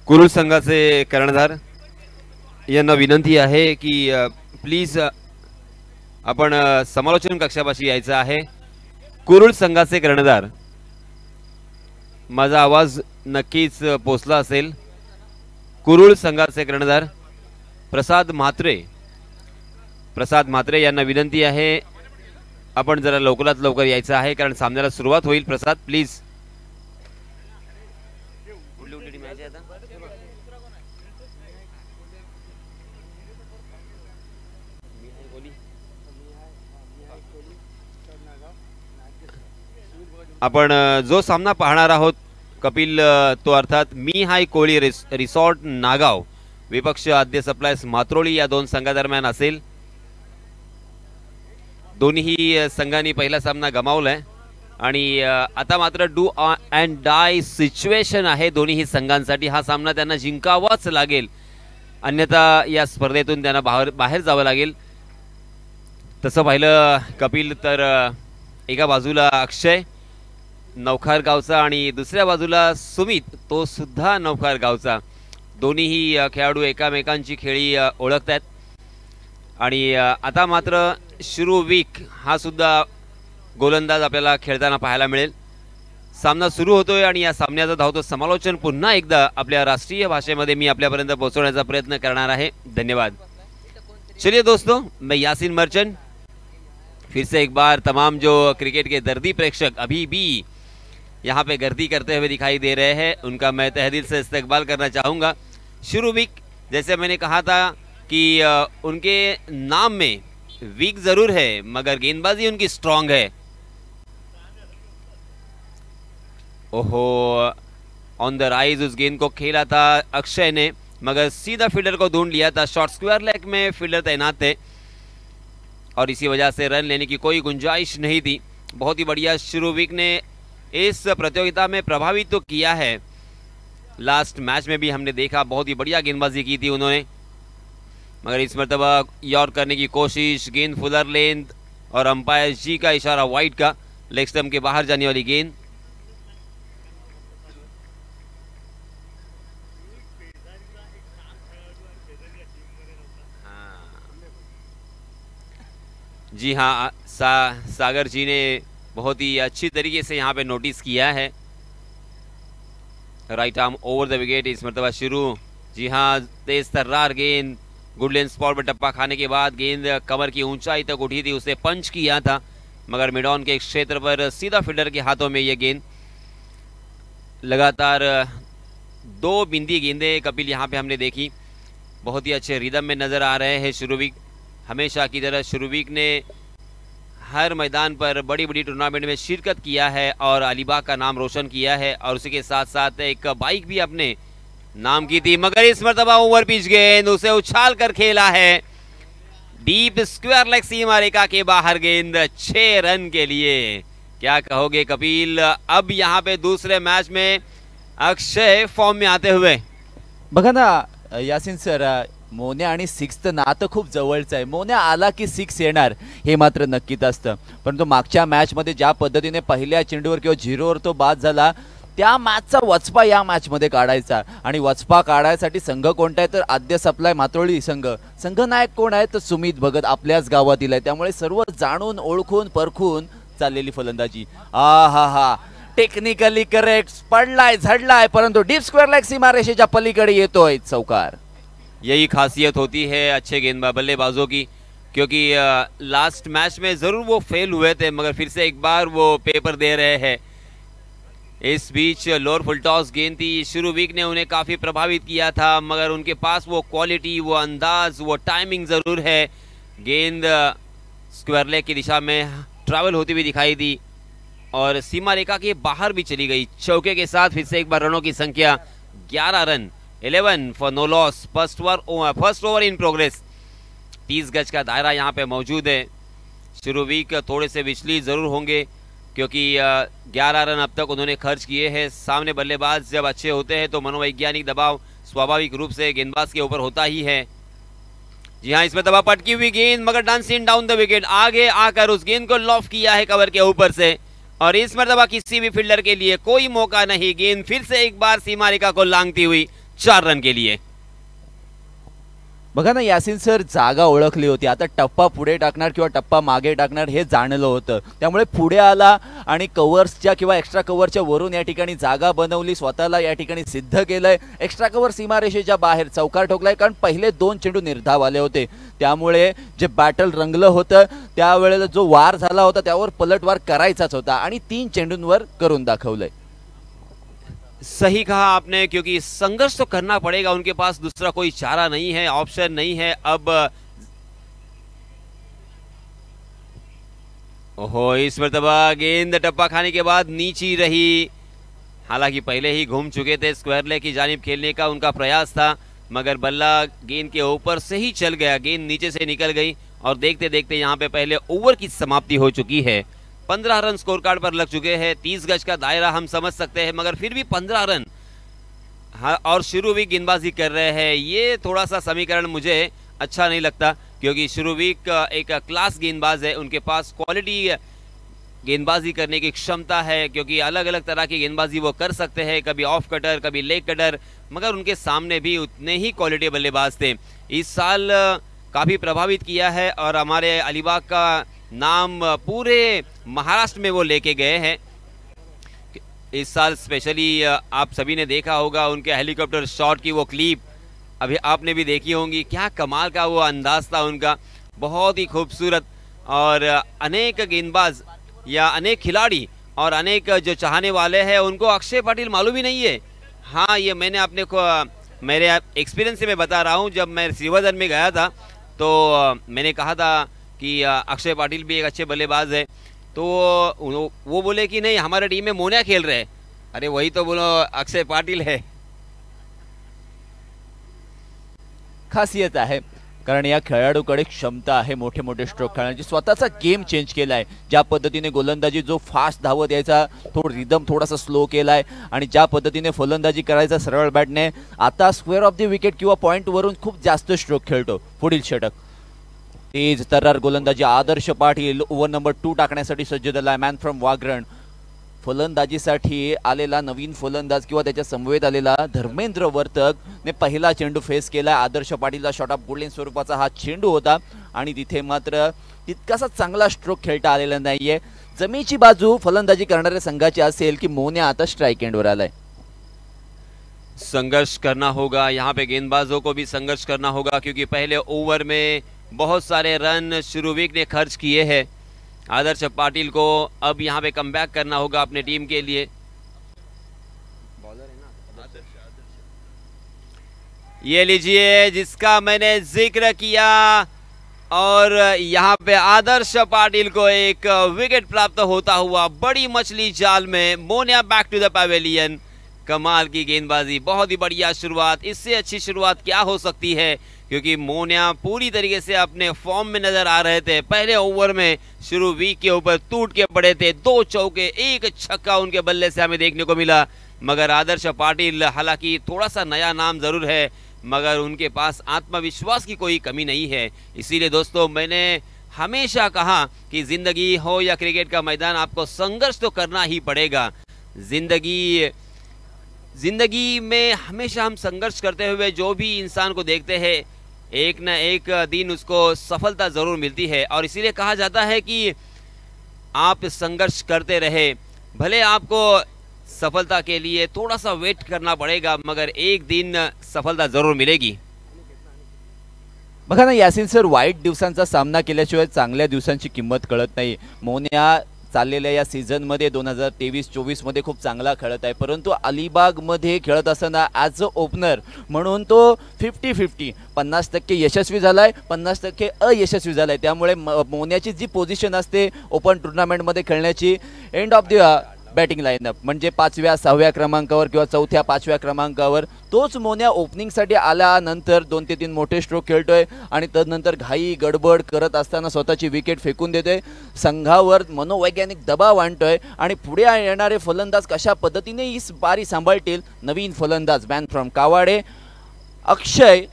कुरुल संघाचे कर्णधार यांना विनंती आहे की प्लीज आपण समालोचन कक्षापाशी यायचं आहे। कुरुल संघाचे कर्णधार, माझा आवाज नक्कीच पोहोचला असेल। कुरुल संघाचे कर्णधार प्रसाद म्हात्रे यांना विनंती आहे आपण जरा लवकरात लवकर यायचं आहे, कारण सामन्याला सुरुवात होईल। प्रसाद प्लीज। आपण जो सामना पाहणार आहोत कपिल, तो अर्थात मी हाय कोळी रिसॉर्ट नागाव विपक्ष आद्य सप्लायर्स मात्रोळी या दोन संघादरम्यान असेल। दोन्ही संघांनी पहिला सामना गमावलाय आणि आता मात्र डू अँड डाय सिच्युएशन आहे दोन्ही संघांसाठी। हा सामना त्यांना जिंकावाच लागेल, अन्यथा या स्पर्धेतून त्यांना बाहेर जावं लागेल। तसं पाहिलं कपिल तर एका बाजूला अक्षय नवखार गावचा आणि दुसऱ्या बाजूला सुमित, तो सुद्धा नवखार गावचा। दोन्हीही खेळाडू एकामेकांची खेळी ओळखतात आणि आता मात्र शुरू वीक हा सुद्धा गोलंदाज आपल्याला खेळताना पाहायला मिळेल। सामना सुरू होतोय आणि या सामन्याचं धावतो समालोचन पुन्हा एकदा आपल्या राष्ट्रीय भाषेमध्ये मी आपल्यापर्यंत पोहोचवण्याचा प्रयत्न करणार आहे। धन्यवाद। चलिए दोस्तों, मैं यासीन मर्चेंट फिर से एक बार तमाम जो क्रिकेट के दर्दी प्रेक्षक अभी भी यहाँ पे गर्दी करते हुए दिखाई दे रहे हैं, उनका मैं तहे दिल से इस्तकबाल करना चाहूँगा। शुरू वीक, जैसे मैंने कहा था कि उनके नाम में वीक जरूर है मगर गेंदबाजी उनकी स्ट्रांग है। ओहो, ऑन द राइज उस गेंद को खेला था अक्षय ने, मगर सीधा फील्डर को ढूंढ लिया था। शॉर्ट स्क्वायर लेग में फील्डर तैनात थे और इसी वजह से रन लेने की कोई गुंजाइश नहीं थी। बहुत ही बढ़िया शुरू वीक ने इस प्रतियोगिता में प्रभावित तो किया है। लास्ट मैच में भी हमने देखा बहुत ही बढ़िया गेंदबाजी की थी उन्होंने, मगर इस मरतबा यॉर्क करने की कोशिश, गेंद फुलर लेंथ और अंपायर जी का इशारा वाइड का, लेग स्टंप के बाहर जाने वाली गेंद। जी हाँ, सागर जी ने बहुत ही अच्छी तरीके से यहाँ पे नोटिस किया है। Right arm over the wicket इस मरतबा शुरू। जी हाँ, तेज तर्रार गेंद, गुड लेंथ स्पॉट पर टप्पा खाने के बाद गेंद कमर की ऊंचाई तक उठी थी, उसे पंच किया था, मगर मिड ऑन के क्षेत्र पर सीधा फील्डर के हाथों में यह गेंद। लगातार दो बिंदी गेंदें कपिल यहाँ पे हमने देखी, बहुत ही अच्छे रिदम में नजर आ रहे हैं शुरूवीक। हमेशा की तरह शुरूवीक ने हर मैदान पर बड़ी बड़ी टूर्नामेंट में शिरकत किया है और अलीबाग का नाम रोशन किया है, और उसी के साथ साथ एक बाइक भी अपने नाम की थी। मगर इस मरतबा ओवर पिच गेंद, उसे उछाल कर खेला है डीप स्क्वायर लेग सीमा रेखा के बाहर गेंद, 6 रन के लिए। क्या कहोगे कपिल, अब यहाँ पे दूसरे मैच में अक्षय फॉर्म में आते हुए? बघा ना यासीन सर, मोन्या आणि सिक्सचं नातं खूप जवळचं आहे। मोन्या आला की 6 येणार हे मात्र नक्कीच असतं, परंतु मागच्या मॅचमध्ये ज्या पद्धतीने पहिल्या चेंडूवर किंवा झिरोवर तो बाद झाला, त्या मॅचचा वचपा या मॅचमध्ये काढायचा। आणि वचपा काढायसाठी संघ कोणता आहे तर आद्य सप्लाय मात्रोळी संघनायक कोण आहे तर सुमित भगत आपल्याच गावातील आहे। त्यामुळे सर्व जाणून ओळखून परखून चाललेली फलंदाजी। हा टेक्निकली करेक्ट, पडलाय झडलाय, परंतु डीप स्क्वेअर लेग सीमारेषेच्या पलीकडे येतोय चौकार। यही खासियत होती है अच्छे गेंदबाज बल्लेबाजों की, क्योंकि लास्ट मैच में जरूर वो फेल हुए थे, मगर फिर से एक बार वो पेपर दे रहे हैं। इस बीच लोअर फुल टॉस गेंद थी, शुरू वीक ने उन्हें काफ़ी प्रभावित किया था, मगर उनके पास वो क्वालिटी, वो अंदाज, वो टाइमिंग ज़रूर है। गेंद स्क्वायर लेग की दिशा में ट्रैवल होती हुई दिखाई दी और सीमा रेखा के बाहर भी चली गई। चौके के साथ फिर से एक बार रनों की संख्या 11 run, 11 for no loss. First over in progress. 30 गज का दायरा यहाँ पे मौजूद है। शुरू वीक थोड़े से विचलित ज़रूर होंगे क्योंकि 11 रन अब तक उन्होंने खर्च किए हैं। सामने बल्लेबाज जब अच्छे होते हैं तो मनोवैज्ञानिक दबाव स्वाभाविक रूप से गेंदबाज के ऊपर होता ही है। जी हाँ, इसमें दबाव पटकी हुई गेंद, मगर डांसिंग डाउन द विकेट, आगे आकर उस गेंद को लॉफ किया है कवर के ऊपर से, और इस मरतबा किसी भी फील्डर के लिए कोई मौका नहीं। गेंद फिर से एक बार सीमा रेखा को लांघती हुई 4 रन के लिए। बघा ना यासिन सर, जागा ओळखली होती, आता टप्पा पुढे टाकणार किंवा टप्पा मागे टाकणार हे जाणलं होतं, त्यामुळे पुढे आला आणि कव्हर्सच्या किंवा एक्स्ट्रा कव्हरच्या वरून या ठिकाणी जागा बनवली, स्वतःला या ठिकाणी सिद्ध केलंय। एक्स्ट्रा कव्हर सीमारेषेच्या बाहेर चौकार ठोकलाय, कारण पहिले 2 चेंडू निर्धाव आले होते, त्यामुळे जे बॅटल रंगलं होतं त्यावेळेला जो वार झाला होता त्यावर पलटवार करायचाच होता आणि 3 चेंडूंवर करून दाखवलंय। सही कहा आपने, क्योंकि संघर्ष तो करना पड़ेगा, उनके पास दूसरा कोई चारा नहीं है, ऑप्शन नहीं है। अब ओहो, इस मर्तबा गेंद टप्पा खाने के बाद नीची रही। हालांकि पहले ही घूम चुके थे, स्क्वायर लेग की जानिब खेलने का उनका प्रयास था, मगर बल्ला गेंद के ऊपर से ही चल गया, गेंद नीचे से निकल गई और देखते देखते यहाँ पे पहले ओवर की समाप्ति हो चुकी है। 15 रन स्कोर कार्ड पर लग चुके हैं। 30 गज का दायरा हम समझ सकते हैं, मगर फिर भी 15 रन। हाँ, और शुरू भी गेंदबाजी कर रहे हैं, ये थोड़ा सा समीकरण मुझे अच्छा नहीं लगता, क्योंकि शुरूवीक एक क्लास गेंदबाज है, उनके पास क्वालिटी गेंदबाजी करने की क्षमता है, क्योंकि अलग अलग तरह की गेंदबाजी वो कर सकते हैं, कभी ऑफ कटर कभी लेग कटर, मगर उनके सामने भी उतने ही क्वालिटी बल्लेबाज थे। इस साल काफ़ी प्रभावित किया है और हमारे अलीबाग का नाम पूरे महाराष्ट्र में वो लेके गए हैं। इस साल स्पेशली आप सभी ने देखा होगा उनके हेलीकॉप्टर शॉट की वो क्लिप, अभी आपने भी देखी होंगी, क्या कमाल का वो अंदाज था उनका, बहुत ही खूबसूरत। और अनेक गेंदबाज या अनेक खिलाड़ी और अनेक जो चाहने वाले हैं उनको अक्षय पाटिल मालूम ही नहीं है। हाँ, ये मैंने अपने को मेरे एक्सपीरियंस से मैं बता रहा हूँ, जब मैं श्रीवर्धन में गया था तो मैंने कहा था कि अक्षय पाटिल भी एक अच्छे बल्लेबाज है, तो वो बोले कि नहीं हमारे टीम में मोनिया खेल रहे हैं। अरे वही तो बोलो अक्षय पाटिल है। खासियत आहे, कारण या खेळाडूकडे क्षमता आहे मोठे मोठे स्ट्रोक खेळण्याची, स्वतःचा गेम चेंज केलाय। ज्या पद्धतीने गोलंदाजी जो फास्ट धावत यायचा तो रिदम थोडासा स्लो केलाय आणि ज्या पद्धतीने फलंदाजी करायचा सरळ बॅटने, आता स्क्वेअर ऑफ द विकेट किंवा पॉइंट वरून खूप जास्त स्ट्रोक खेळतो। पुढील षटक, तेज तर्रार गोलंदाजी आदर्श पाटील ओव्हर नंबर 2 टाकण्यासाठी सज्ज झालाय। मॅन फ्रॉम वागरण, फलंदाजीसाठी आलेला नवीन फलंदाज किंवा त्याच्या समवेत आलेला धर्मेंद्र वर्तक ने पहिला चेंडू फेस केला। आदर्श पाटीलचा शॉट ऑफ गोल्डन स्वरूपाचा हा चेंडू होता आणि तिथे मात्र तितकासा चांगला स्ट्रोक खेळता आलेला नाहीये। जमेची बाजू फलंदाजी करणाऱ्या संघाची असेल की मोन्या आता स्ट्राइक एंडवर आलाय। संघर्ष करना होगा यहाँ पे, गेंदबाजों को भी संघर्ष करना होगा, क्योंकि पहले ओवर में बहुत सारे रन शुरूवीक ने खर्च किए हैं। आदर्श पाटिल को अब यहाँ पे कमबैक करना होगा अपने टीम के लिए। बॉलर है ना ये लीजिए जिसका मैंने जिक्र किया, और यहाँ पे आदर्श पाटिल को एक विकेट प्राप्त होता हुआ बड़ी मछली जाल में। Monia back to the pavilion, कमाल की गेंदबाजी, बहुत ही बढ़िया शुरुआत, इससे अच्छी शुरुआत क्या हो सकती है, क्योंकि मोनिया पूरी तरीके से अपने फॉर्म में नजर आ रहे थे। पहले ओवर में शुरू वीक के ऊपर टूट के पड़े थे, 2 चौके 1 छक्का उनके बल्ले से हमें देखने को मिला। मगर आदर्श पाटिल हालांकि थोड़ा सा नया नाम जरूर है, मगर उनके पास आत्मविश्वास की कोई कमी नहीं है। इसीलिए दोस्तों मैंने हमेशा कहा कि जिंदगी हो या क्रिकेट का मैदान, आपको संघर्ष तो करना ही पड़ेगा। जिंदगी में हमेशा हम संघर्ष करते हुए जो भी इंसान को देखते हैं, एक न एक दिन उसको सफलता जरूर मिलती है। और इसीलिए कहा जाता है कि आप संघर्ष करते रहे, भले आपको सफलता के लिए थोड़ा सा वेट करना पड़ेगा, मगर एक दिन सफलता जरूर मिलेगी। बघा ना यासिन सर, वाईट दिवसांचा सामना केल्याशिवाय चांगल्या दिवसांची किंमत कळत नाही। मोन्या चाललेल्या या सीझन मध्ये 2023-24 मध्ये खूप चांगला खेळत आहे, परंतु अलिबाग मध्ये खेळत असताना ॲज अ ओपनर म्हणून तो 50-50 50% यशस्वी झालाय, 50% अयशस्वी झालाय। त्यामुळे मोन्याची जी पोझिशन असते ओपन टुर्नामेंट मध्ये खेळण्याची, end of the batting line-up म्हणजे 5व्या 6व्या क्रमांकावर किंवा 4थ्या 5व्या क्रमांकावर, तोच मोन्या ओपनिंगसाठी आल्यानंतर 2 ते 3 मोठे स्ट्रोक खेळतोय आणि तदनंतर घाई गडबड करत असताना स्वतःची विकेट फेकून देतोय, संघावर मनोवैज्ञानिक दबाव आणतोय आणि पुढे येणारे फलंदाज कशा पद्धतीने ही बारी सांभाळतील। नवीन फलंदाज man from Kawade, Akshay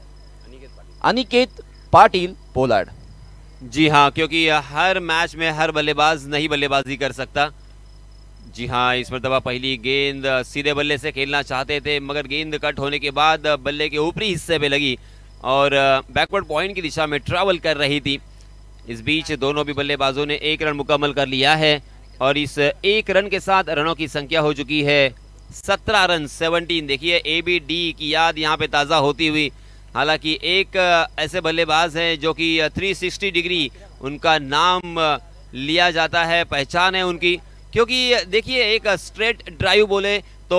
Aniket Patil Pollard. जी हाँ, क्योंकि हर मैच में हर बल्लेबाज नहीं बल्लेबाजी कर सकता। जी हाँ, इस मरतबा पहली गेंद सीधे बल्ले से खेलना चाहते थे, मगर गेंद कट होने के बाद बल्ले के ऊपरी हिस्से पे लगी और बैकवर्ड पॉइंट की दिशा में ट्रैवल कर रही थी। इस बीच दोनों भी बल्लेबाजों ने 1 रन मुकम्मल कर लिया है और इस 1 रन के साथ रनों की संख्या हो चुकी है 17 रन 17। देखिए ABD की याद यहाँ पे ताज़ा होती हुई। हालांकि एक ऐसे बल्लेबाज हैं जो कि 360 डिग्री उनका नाम लिया जाता है, पहचान है उनकी, क्योंकि देखिए एक स्ट्रेट ड्राइव बोले तो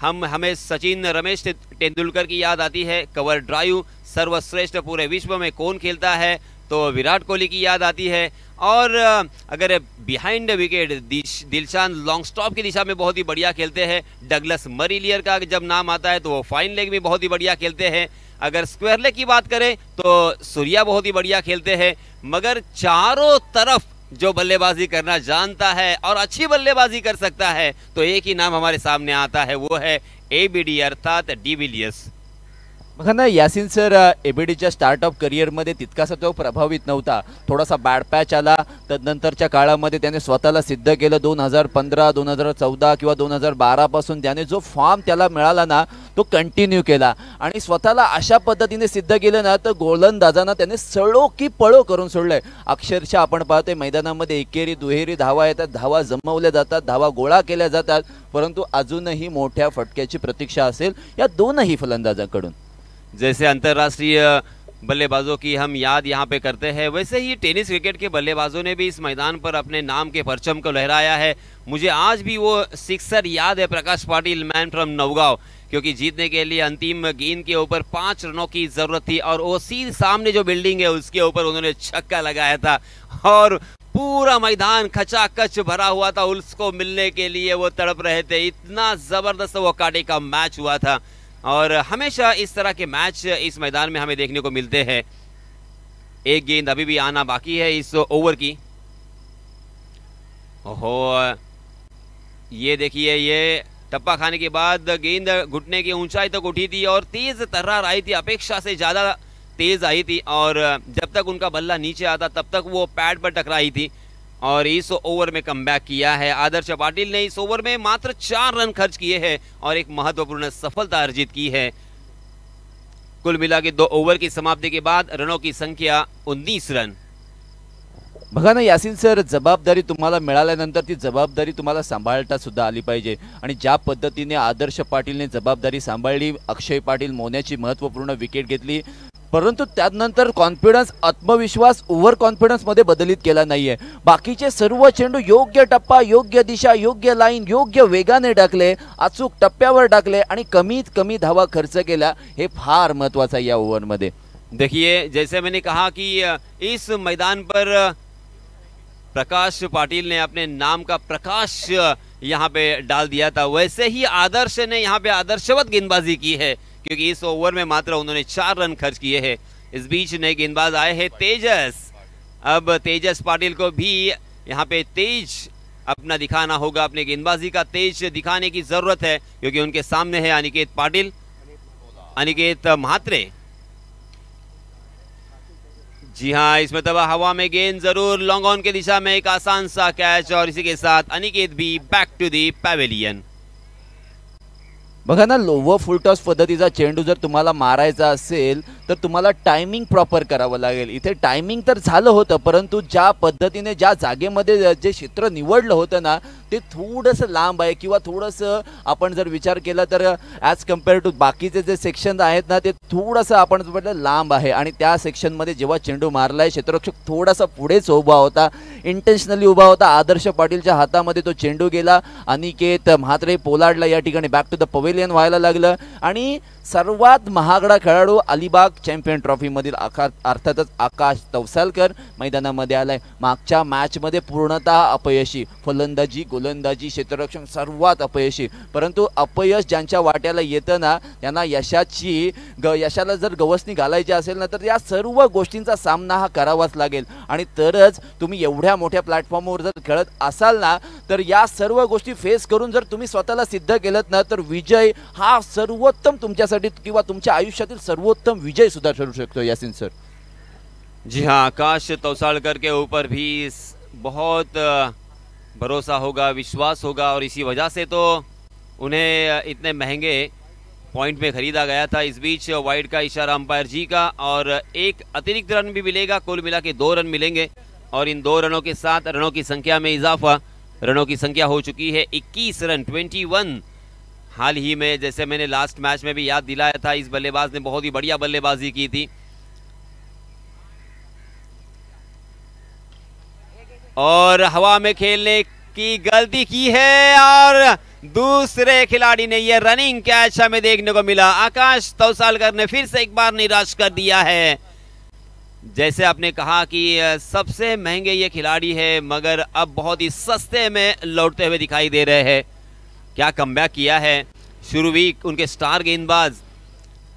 हमें सचिन रमेश तेंदुलकर की याद आती है। कवर ड्राइव सर्वश्रेष्ठ पूरे विश्व में कौन खेलता है तो विराट कोहली की याद आती है। और अगर behind wicket Dilshan long stop की दिशा में बहुत ही बढ़िया खेलते हैं। डगलस मरीलियर का जब नाम आता है तो वो फाइन लेग में बहुत ही बढ़िया खेलते हैं। अगर स्क्वायर लेग की बात करें तो सूर्या बहुत ही बढ़िया खेलते हैं। मगर चारों तरफ जो बल्लेबाजी करना जानता है और अच्छी बल्लेबाजी कर सकता है तो एक ही नाम हमारे सामने आता है, वो है ABD अर्थात डिविलियर्स। बघा ना यासिन सर, ABDच्या स्टार्टअप करिअरमध्ये तितकासा तो प्रभावित नव्हता, थोडासा बॅड पॅच आला, तदनंतरच्या काळामध्ये त्याने स्वतःला सिद्ध केलं। 2015 2014 किंवा 2012 पासून त्याने जो फॉर्म त्याला मिळाला ना तो कंटिन्यू केला आणि स्वतःला अशा पद्धतीने सिद्ध केलं ना तर गोलंदाजांना त्याने सळो की पळो करून सोडलंय। अक्षरशः आपण पाहतोय मैदानामध्ये एकेरी दुहेरी धावा येतात, धावा जमवल्या जातात, धावा गोळा केल्या जातात, परंतु अजूनही मोठ्या फटक्याची प्रतीक्षा असेल या दोनही फलंदाजांकडून। जैसे अंतर्राष्ट्रीय बल्लेबाजों की हम याद यहाँ पे करते हैं, वैसे ही टेनिस क्रिकेट के बल्लेबाजों ने भी इस मैदान पर अपने नाम के परचम को लहराया है। मुझे आज भी वो सिक्सर याद है, प्रकाश पाटिल, मैन फ्रॉम नवगांव, क्योंकि जीतने के लिए अंतिम गेंद के ऊपर 5 रनों की जरूरत थी और वो सीधे सामने जो बिल्डिंग है उसके ऊपर उन्होंने छक्का लगाया था और पूरा मैदान खचाखच भरा हुआ था। उसको मिलने के लिए वो तड़प रहे थे। इतना जबरदस्त वो कांटे का मैच हुआ था और हमेशा इस तरह के मैच इस मैदान में हमें देखने को मिलते हैं। एक गेंद अभी भी आना बाकी है इस ओवर की। ओहो, ये देखिए, ये टप्पा खाने के बाद गेंद घुटने की ऊंचाई तक उठी थी और तेज तर्रार आई थी, अपेक्षा से ज्यादा तेज आई थी और जब तक उनका बल्ला नीचे आता तब तक वो पैड पर टकराई थी और इस ओवर में कमबैक किया है आदर्श पाटिल ने। इस ओवर में मात्र 4 रन खर्च किए हैं और एक महत्वपूर्ण सफलता अर्जित की है। कुल मिला के 2 ओवर की समाप्ति के बाद रनों की संख्या 19 रन। बघा ना यासिन सर, जबाबदारी तुम्हाला मिळाल्यानंतर ती जबाबदारी तुम्हाला सांभाळता सुद्धा आली पाहिजे आणि ज्या पद्धतीने आदर्श पाटीलने जबाबदारी सांभाळली, अक्षय पाटील मोन्याची महत्त्वपूर्ण विकेट घेतली, परंतु त्यानंतर कॉन्फिडन्स, आत्मविश्वास ओव्हर कॉन्फिडन्स मध्ये बदलित केला नाहीये। बाकीचे सर्व चेंडू योग्य टप्पा, योग्य दिशा, योग्य लाईन, योग्य वेगाने टाकले, अचूक टप्प्यावर टाकले आणि कमीत कमी धावा खर्च केला, हे फार महत्त्वाचं आहे या ओव्हरमध्ये। देखिए, जैसे मैंने कहा कि इस मैदान पर प्रकाश पाटिल ने अपने नाम का प्रकाश यहाँ पे डाल दिया था, वैसे ही आदर्श ने यहाँ पे आदर्शवत गेंदबाजी की है क्योंकि इस ओवर में मात्र उन्होंने 4 रन खर्च किए हैं। इस बीच नए गेंदबाज आए हैं तेजस। अब तेजस पाटिल को भी यहाँ पे तेज अपना दिखाना होगा, अपने गेंदबाजी का तेज दिखाने की जरूरत है क्योंकि उनके सामने है अनिकेत पाटिल, अनिकेत म्हात्रे। जी हाँ, इसमें तब हवा में गेंद जरूर लॉन्ग ऑन की दिशा में एक आसान सा कैच और इसी के साथ अनिकेत भी बैक टू दी पवेलियन। बघा ना, लोवर फुल टॉस पद्धतीचा चेंडू जर तुम्हाला मारायचा असेल तर तुम्हाला टायमिंग प्रॉपर करावं लागेल। इथे टायमिंग तर झालं होतं, परंतु ज्या पद्धतीने ज्या जागेमध्ये जे क्षेत्र निवडलं होतं ना ते थोडंसं लांब आहे किंवा थोडंसं आपण जर विचार केला तर ॲज कम्पेअर टू बाकीचे जे सेक्शन आहेत ना ते थोडंसं आपण म्हटलं लांब आहे आणि त्या सेक्शनमध्ये जेव्हा चेंडू मारलाय क्षेत्ररक्षक थोडासा पुढेच उभा होता, इंटेन्शनली उभा होता। आदर्श पाटीलच्या हातामध्ये तो चेंडू गेला, अनिकेत म्हात्रे पोलार्डला या ठिकाणी बॅक टू द पवेलियन व्हायला लागलं आणि सर्वात महागडा खेळाडू अलिबाग चॅम्पियन ट्रॉफी मधील अर्थातच आकाश तवसालकर मैदानामध्ये आलाय। मागच्या मॅच मध्ये पूर्णतः अपयशी, फलंदाजी, गोलंदाजी, क्षेत्ररक्षण सर्वात अपयशी, परंतु अपयश ज्यांच्या वाट्याला येतं ना त्यांना यशाला जर गवसणी घालायची असेल ना तर या सर्व गोष्टींचा सामना हा करावाच लागेल आणि तरच तुम्ही एवढ्या मोठ्या प्लॅटफॉर्मवर जर खेळत असाल ना तर या सर्व गोष्टी फेस करून जर तुम्ही स्वतःला सिद्ध केलत ना तर विजय हा सर्वोत्तम तुमच्यासाठी किंवा तुमच्या आयुष्यातील सर्वोत्तम विजय सुद्धा ठरू शकतो यासिन सर। जी हाँ, आकाश तौसालकर के ऊपर भी बहुत भरोसा होगा, विश्वास होगा और इसी वजह से तो उन्हें इतने महंगे पॉइंट में खरीदा गया था। इस बीच वाइड का इशारा अंपायर जी का और एक अतिरिक्त रन भी मिलेगा, कुल मिला के 2 रन मिलेंगे और इन 2 रनों के साथ रनों की संख्या में इजाफा। रनों की संख्या हो चुकी है 21 रन, 21। हाल ही में जैसे मैंने लास्ट मैच में भी याद दिलाया था, इस बल्लेबाज ने बहुत ही बढ़िया बल्लेबाजी की थी और हवा में खेलने की गलती की है और दूसरे खिलाड़ी ने यह रनिंग कैच हमें देखने को मिला। आकाश तौसालकर ने फिर से एक बार निराश कर दिया है। जैसे आपने कहा कि सबसे महंगे ये खिलाड़ी है मगर अब बहुत ही सस्ते में लौटते हुए दिखाई दे रहे हैं। क्या कमबैक किया है। शुरू वीक उनके स्टार गेंदबाज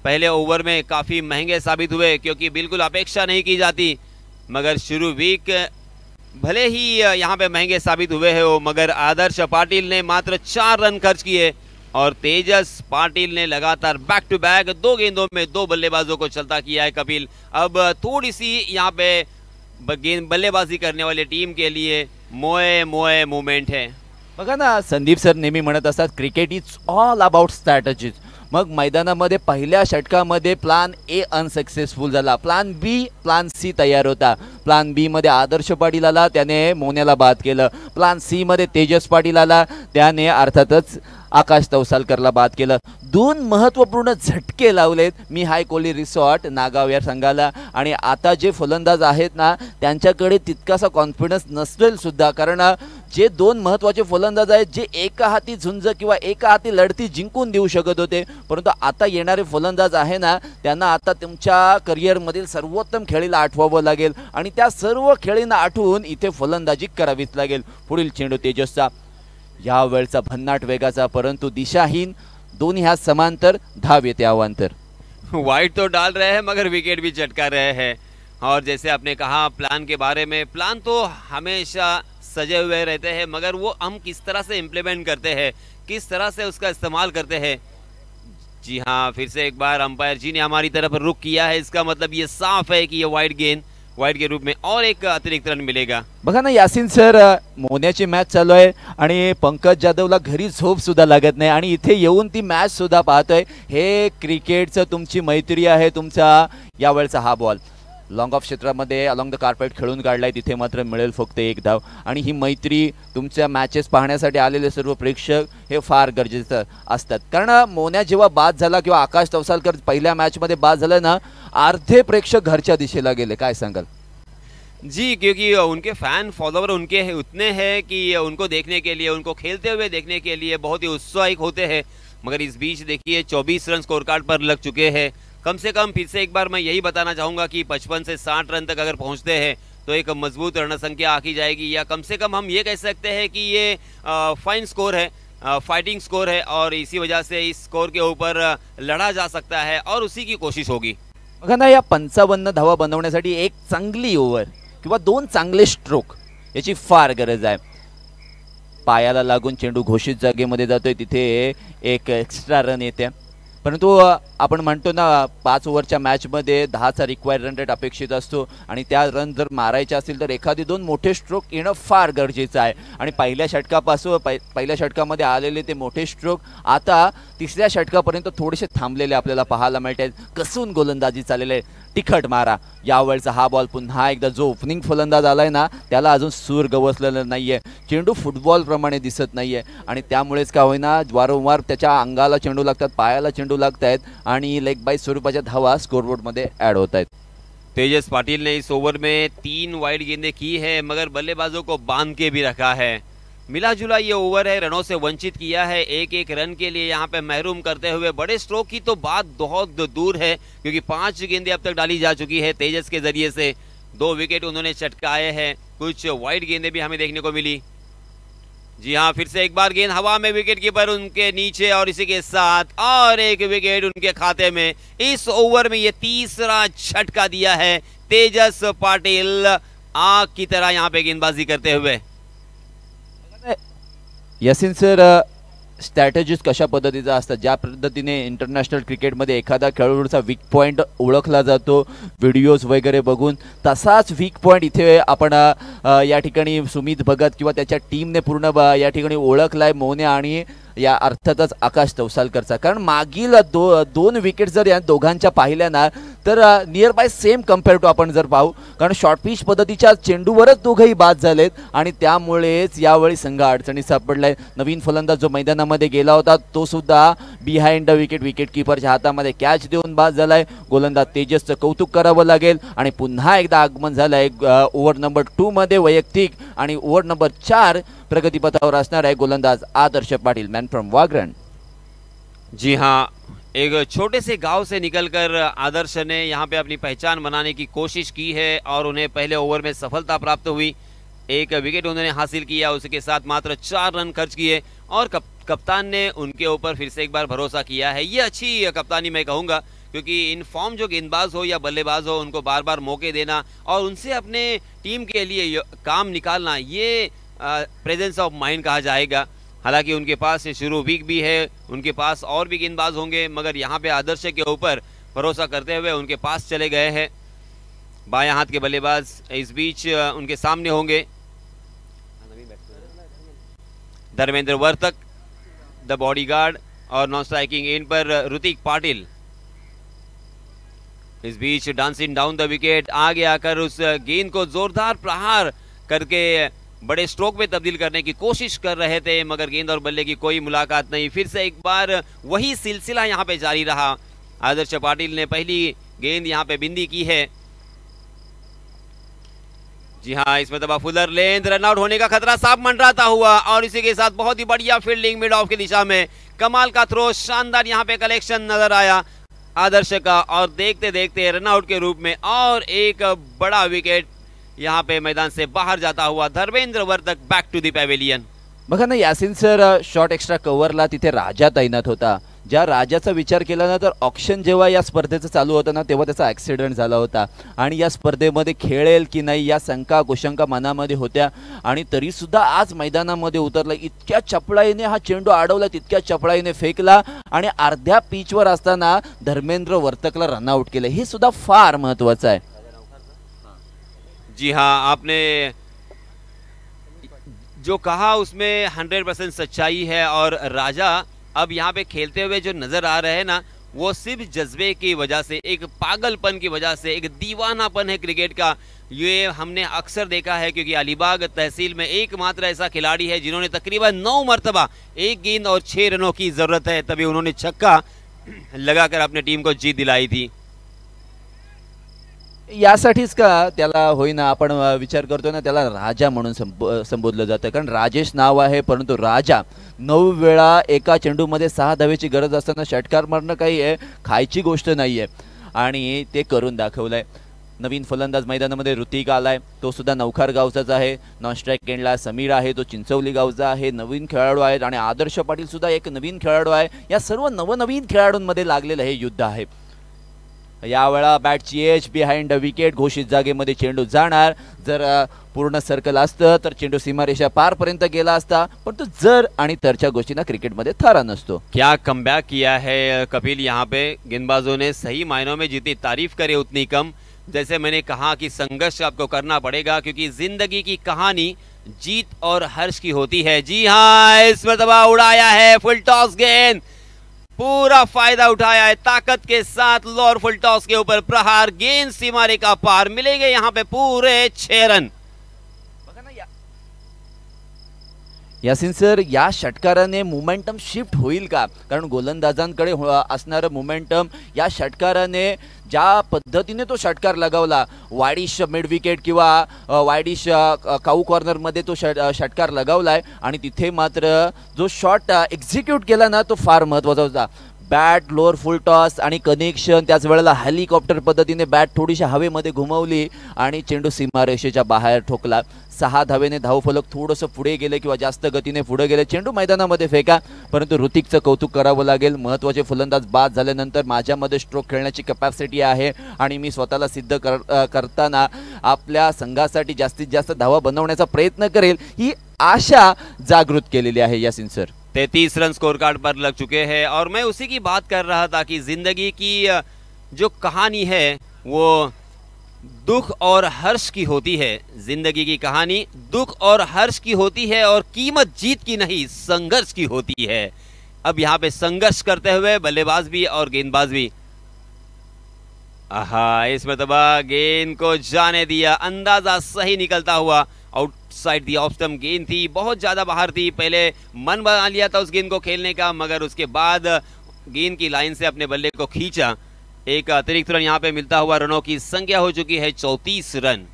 पहले ओवर में काफी महंगे साबित हुए क्योंकि बिल्कुल अपेक्षा नहीं की जाती, मगर शुरू वीक भले ही यहाँ पे महंगे साबित हुए हैं वो, मगर आदर्श पाटिल ने मात्र 4 रन खर्च किए और तेजस पाटिल ने लगातार बैक टू बैक 2 गेंदों में 2 बल्लेबाजों को चलता किया है। कपिल, अब थोड़ी सी यहाँ पे गेंद बल्लेबाजी करने वाली टीम के लिए मोए मोए मूवमेंट है। बघा ना, संदीप सर नेहमी म्हणत असतात cricket is all about strategies. मग मैदानामध्ये पहिल्या षटकामध्ये प्लान ए अनसक्सेसफुल झाला, प्लान बी प्लान सी तयार होता। प्लान बी मध्ये आदर्श पाटील आला, त्याने मोन्याला बाद केलं। प्लान सी मध्ये तेजस पाटील आला, त्याने अर्थातच आकाश तवसालकरला बाद केलं। 2 महत्त्वपूर्ण झटके लावलेत मिहाय कोहली रिसॉर्ट नागाव या संघाला आणि आता जे फलंदाज आहेत ना त्यांच्याकडे तितकासा कॉन्फिडन्स नसेल सुद्धा, कारण जे 2 महत्त्वाचे फलंदाज आहेत जे एका हाती झुंज किंवा एका हाती लढती जिंकून देऊ शकत होते, परंतु आता येणारे फलंदाज आहे ना त्यांना आता तुमच्या करिअरमधील सर्वोत्तम खेळीला आठवावं लागेल आणि त्या सर्व खेळींना आठवून इथे फलंदाजी करावीच लागेल। पुढील चेंडू तेजसचा, या वेळचा भन्नाट वेगाचा परंतु दिशाहीन, दोन्ही हाथ समांतर, धाव येते अवांतर। वाइड तो डाल रहे हैं मगर विकेट भी चटका रहे हैं। और जैसे आपने कहा प्लान के बारे में, प्लान तो हमेशा सजे हुए रहते हैं मगर वो हम किस तरह से इम्प्लीमेंट करते हैं, किस तरह से उसका इस्तेमाल करते हैं। जी हाँ, फिर से एक बार अंपायर जी ने हमारी तरफ रुख किया है, इसका मतलब ये साफ है कि ये वाइड गेंद, वाइड के रूप में और एक अतिरिक्त रन मिलेगा। बघा ना यासिन सर, मोन्याची मॅच चालू आहे आणि पंकज जाधवला घरी झोप सुद्धा लागत नाही आणि इथे येऊन ती मॅच सुद्धा पाहतोय। हे क्रिकेटचं तुमची मैत्री आहे, तुमचा यावेळचा हा बॉल लॉंग ऑफ क्षेत्रामध्ये अलॉंग द कार्पेट खेळून काढलाय, तिथे मात्र मिळेल फक्त 1 धाव। आणि ही मैत्री तुमच्या मॅचेस पाहण्यासाठी आलेले सर्व प्रेक्षक हे फार गरजेचं असतात, कारण मोन्या जेव्हा बाद झाला किंवा आकाश तवसालकर पहिल्या मॅचमध्ये बाद झाला ना, अर्धे प्रेक्षक घरच्या दिशेला गेले। काय सांगाल? जी, क्योंकि उनके फैन फॉलोवर उनके उतने हैं कि उनको देखने के लिए, उनको खेलते हुए देखने के लिए बहुत ही उत्साहित होते हैं। मगर इस बीच देखिए 24 रन स्कोर कार्ड पर लग चुके हैं। कम से कम फिर से एक बार मैं यही बताना चाहूँगा कि 55 से 60 रन तक अगर पहुँचते हैं तो एक मजबूत रन संख्या आकी जाएगी, या कम से कम हम ये कह सकते हैं कि ये फाइन स्कोर है, फाइटिंग स्कोर है और इसी वजह से इस स्कोर के ऊपर लड़ा जा सकता है और उसी की कोशिश होगी। बघा ना, या 55 धावा बनवण्यासाठी एक चांगली ओव्हर किंवा 2 चांगले स्ट्रोक याची फार गरज आहे। पायाला लागून चेंडू घोषित जागेमध्ये जातोय, तिथे एक एक्स्ट्रा रन येते, परंतु आपण म्हणतो ना 5 ओव्हरच्या मॅचमध्ये 10चा रिक्वायर्ड रन रेट अपेक्षित असतो आणि त्या रन जर मारायचे असतील तर एखादी 2 मोठे स्ट्रोक येणं फार गरजेचं आहे। आणि पहिल्या षटकामध्ये आलेले ते मोठे स्ट्रोक आता तिसऱ्या षटकापर्यंत थोडेसे थांबलेले आपल्याला पाहायला मिळतात। कसून गोलंदाजी चाललेले, तिखट मारा। यावेळचा हा बॉल पुन्हा एकदा जो ओपनिंग फलंदाज आलाय ना त्याला अजून सूर गवसलेला नाहीये, चेंडू फुटबॉल प्रमाणे दिसत नाहीये आणि त्यामुळेच का होईना वारंवार त्याच्या अंगाला चेंडू लागतात, पायाला चेंडू लागतात आणि लेग बाय स्वरूपाच्या धावा स्कोरबोर्डमध्ये ॲड होत आहेत। तेजस पाटिल ने इस ओवर में 3 वाइड गेंदें की है मगर बल्लेबाजों को बांध के भी रखा है। मिला जुला ये ओवर है, रनों से वंचित किया है, 1-1 रन के लिए यहाँ पे महरूम करते हुए। बड़े स्ट्रोक की तो बात बहुत दूर है क्योंकि 5 गेंदें अब तक डाली जा चुकी है तेजस के जरिए से, 2 विकेट उन्होंने चटकाए हैं, कुछ वाइड गेंदें भी हमें देखने को मिली। जी हाँ, फिर से एक बार गेंद हवा में, विकेट कीपर उनके नीचे और इसी के साथ और एक विकेट उनके खाते में। इस ओवर में ये तीसरा झटका दिया है तेजस पाटिल, आग की तरह यहाँ पे गेंदबाजी करते हुए। यासिन सर, स्ट्रॅटेजीज कशा पद्धतीचा असतात, ज्या पद्धतीने इंटरनॅशनल क्रिकेटमध्ये एखादा खेळाडूचा वीक पॉईंट ओळखला जातो व्हिडिओज वगैरे बघून, तसाच वीक पॉईंट इथे आपण या ठिकाणी सुमित भगत किंवा त्याच्या टीमने पूर्ण या ठिकाणी ओळखलाय मोने आणि या अर्थातच आकाश तवसालकरचा. कारण मागील दोन विकेट जर या दोघांच्या पाहिल्या ना तर nearby same compare to आपण जर पाहू, कारण शॉर्ट पिच पद्धतीच्या चेंडूवरच दोघंही बाद झालेत आणि त्यामुळेच यावेळी संघ अडचणीत सापडलाय. नवीन फलंदाज जो मैदानामध्ये गेला होता तो सुद्धा बिहाइंड द विकेट कीपरच्या हातामध्ये कॅच देऊन बाद झालाय. गोलंदाज तेजसचं कौतुक करावं लागेल आणि पुन्हा एकदा आगमन झालंय ओव्हर नंबर 2 मध्ये वैयक्तिक आणि ओव्हर नंबर 4 प्रगतीपथावर असणार आहे गोलंदाज आदर्श पाटिल, मैन फ्रॉम वागरण. जी हाँ, एक छोटे से गांव से निकलकर आदर्श ने यहाँ पे अपनी पहचान बनाने की कोशिश की है और उन्हें पहले ओवर में सफलता प्राप्त हुई. एक विकेट उन्होंने हासिल किया, उसके साथ मात्र 4 रन खर्च किए और कप्तान ने उनके ऊपर फिर से एक बार भरोसा किया है. ये अच्छी कप्तानी मैं कहूँगा, क्योंकि इन फॉर्म जो गेंदबाज हो या बल्लेबाज हो उनको बार बार मौके देना और उनसे अपने टीम के लिए काम निकालना, ये प्रेजेंस ऑफ माइंड कहा जाएगा. हालांकि उनके पास शुरू वीक भी है, उनके पास और भी गेंदबाज होंगे, मगर यहाँ पे आदर्श के ऊपर भरोसा करते हुए उनके पास चले गए हैं. बायां हाथ के बल्लेबाज इस बीच उनके सामने होंगे धर्मेंद्र वर्तक, द बॉडीगार्ड, और non striking end per Hrithik Patil. Is beach dancing down the wicket आगे आकर उस गेंद को जोरदार प्रहार करके बड़े स्ट्रोक में तब्दील करने की कोशिश कर रहे थे, मगर गेंद और बल्ले की कोई मुलाकात नहीं. फिर से एक बार वही सिलसिला यहाँ पे जारी रहा. आदर्श पाटिल ने पहली गेंद यहाँ पे बिंदी की है. जी हाँ, इसमें दबा फुलर लेंथ, रनआउट होने का खतरा साफ मंडराता हुआ और इसी के साथ बहुत ही बढ़िया फील्डिंग मिड ऑफ की दिशा में, कमाल का थ्रो, शानदार यहाँ पे कलेक्शन नजर आया आदर्श का और देखते देखते रनआउट के रूप में और एक बड़ा विकेट यहाँ पे मैदान से बाहर जाता हुआ Dharmendra Vartak back to the pavilion. बघा ना यासिन सर, शॉर्ट एक्स्ट्रा कव्हरला तिथे राजा तैनात होता. ज्या राजाचा विचार केला ना तर ऑक्शन जेव्हा या स्पर्धेचं चालू होतं ना तेव्हा त्याचा ॲक्सिडेंट झाला होता आणि या स्पर्धेमध्ये खेळेल की नाही या शंका कुशंका मनामध्ये होत्या आणि तरीसुद्धा आज मैदानामध्ये उतरला. इतक्या चपळाईने हा चेंडू अडवला, तितक्या चपळाईने फेकला आणि अर्ध्या पिचवर असताना धर्मेंद्र वर्तकला रनआउट केलं. हे सुद्धा फार महत्त्वाचं आहे. जी हाँ, आपने जो कहा उसमें 100% सच्चाई है और राजा अब यहाँ पे खेलते हुए जो नजर आ रहे हैं ना, वो सिर्फ जज्बे की वजह से, एक पागलपन की वजह से, एक दीवानापन है क्रिकेट का. ये हमने अक्सर देखा है, क्योंकि अलीबाग तहसील में एकमात्र ऐसा खिलाड़ी है जिन्होंने तकरीबन 9 मरतबा 1 गेंद और 6 रनों की जरूरत है तभी उन्होंने छक्का लगाकर अपनी टीम को जीत दिलाई थी. यासाठीच का त्याला होईना आपण विचार करतो ना, त्याला राजा म्हणून संबोधलं जातं. कारण राजेश नाव आहे, परंतु राजा 9 वेळा एका चेंडूमध्ये 6 धावेची गरज असताना षटकार मारणं काही आहे खायची गोष्ट नाही आहे आणि ते करून दाखवलंय. नवीन फलंदाज मैदानामध्ये ऋतिक आलाय, तो सुद्धा नवखार गावचाच आहे. नॉन स्ट्राइक एंडला समीर आहे, तो चिंचवली गावचा आहे. नवीन खेळाडू आहेत आणि आदर्श पाटील सुद्धा एक नवीन खेळाडू आहे. या सर्व नवनवीन खेळाडूंमध्ये लागलेलं हे युद्ध आहे. यावेळा बॅटची एज बिहाइंड द विकेट, घोषित जागेमध्ये चेंडू जाणार. जर पूर्ण सर्कल असतं तर चेंडू सीमारेषा पारपर्यंत गेला असता, परंतु जर आणि तरच्या गोष्टींना क्रिकेटमध्ये थारा नसतो. क्या कमबैक किया है कपिल. यहाँ पे गेंदबाजों ने सही मायनों में जितनी तारीफ करे उतनी कम. जैसे मैंने कहा कि संघर्ष आपको करना पड़ेगा, क्योंकि जिंदगी की कहानी जीत और हर्ष की होती है. जी हाँ, इस मरतबा उड़ाया है फुल टॉस गेंद, पूरा फायदा उठाया है ताकत के साथ. लोअर फुल टॉस के ऊपर प्रहार, गेंद सीमारे का पार, मिलेंगे यहाँ पे पूरे 6 रन. यासिन सर, या षटकाराने मोमेंटम शिफ्ट होईल का? कारण गोलंदाजांकडे असणारं मोमेंटम या षटकाराने ज्या पद्धतीने तो षटकार लगावला, वाईडिश मिड विकेट किंवा वाईडिश काऊ कॉर्नरमध्ये तो षटकार लगावलाय आणि तिथे मात्र जो शॉट एक्झिक्यूट केला ना तो फार महत्त्वाचा होता. बॅट लोअर फुल टॉस आणि कनेक्शन, त्याच वेळेला हेलिकॉप्टर पद्धतीने बॅट थोडीशी हवेमध्ये घुमवली आणि चेंडू सीमारेषेच्या बाहेर ठोकला. 6 धावेने धावफलक थोडंसं पुढे गेले किंवा जास्त गतीने पुढे गेले. चेंडू मैदानामध्ये फेका, परंतु ऋतिकचं कौतुक करावं लागेल. महत्त्वाचे फलंदाज बाद झाल्यानंतर माझ्यामध्ये स्ट्रोक खेळण्याची कॅपॅसिटी आहे आणि मी स्वतःला सिद्ध करताना आपल्या संघासाठी जास्तीत जास्त धावा बनवण्याचा प्रयत्न करेल, ही आशा जागृत केलेली आहे Yasin sir. 33 run score card पर लग चुके हैं और मैं उसी की बात कर रहा था कि जिंदगी की जो कहानी है वो दुख और हर्ष की होती है। जिंदगी की कहानी दुख और हर्ष की होती है और कीमत जीत की नहीं संघर्ष की होती है। अब यहां पे संघर्ष करते हुए बल्लेबाज भी और गेंदबाज भी। आहा, इस मरतबा गेंद को जाने दिया, अंदाजा सही निकलता हुआ, आउटसाइड दी ऑफ स्टंप गेंद थी, बहुत ज्यादा बाहर थी। पहले मन बना लिया था उस गेंद को खेलने का, मगर उसके बाद गेंद की लाइन से अपने बल्ले को खींचा। एक अतिरिक्त रन यहां पे मिलता हुआ रनों की संख्या हो चुकी है 34 रन।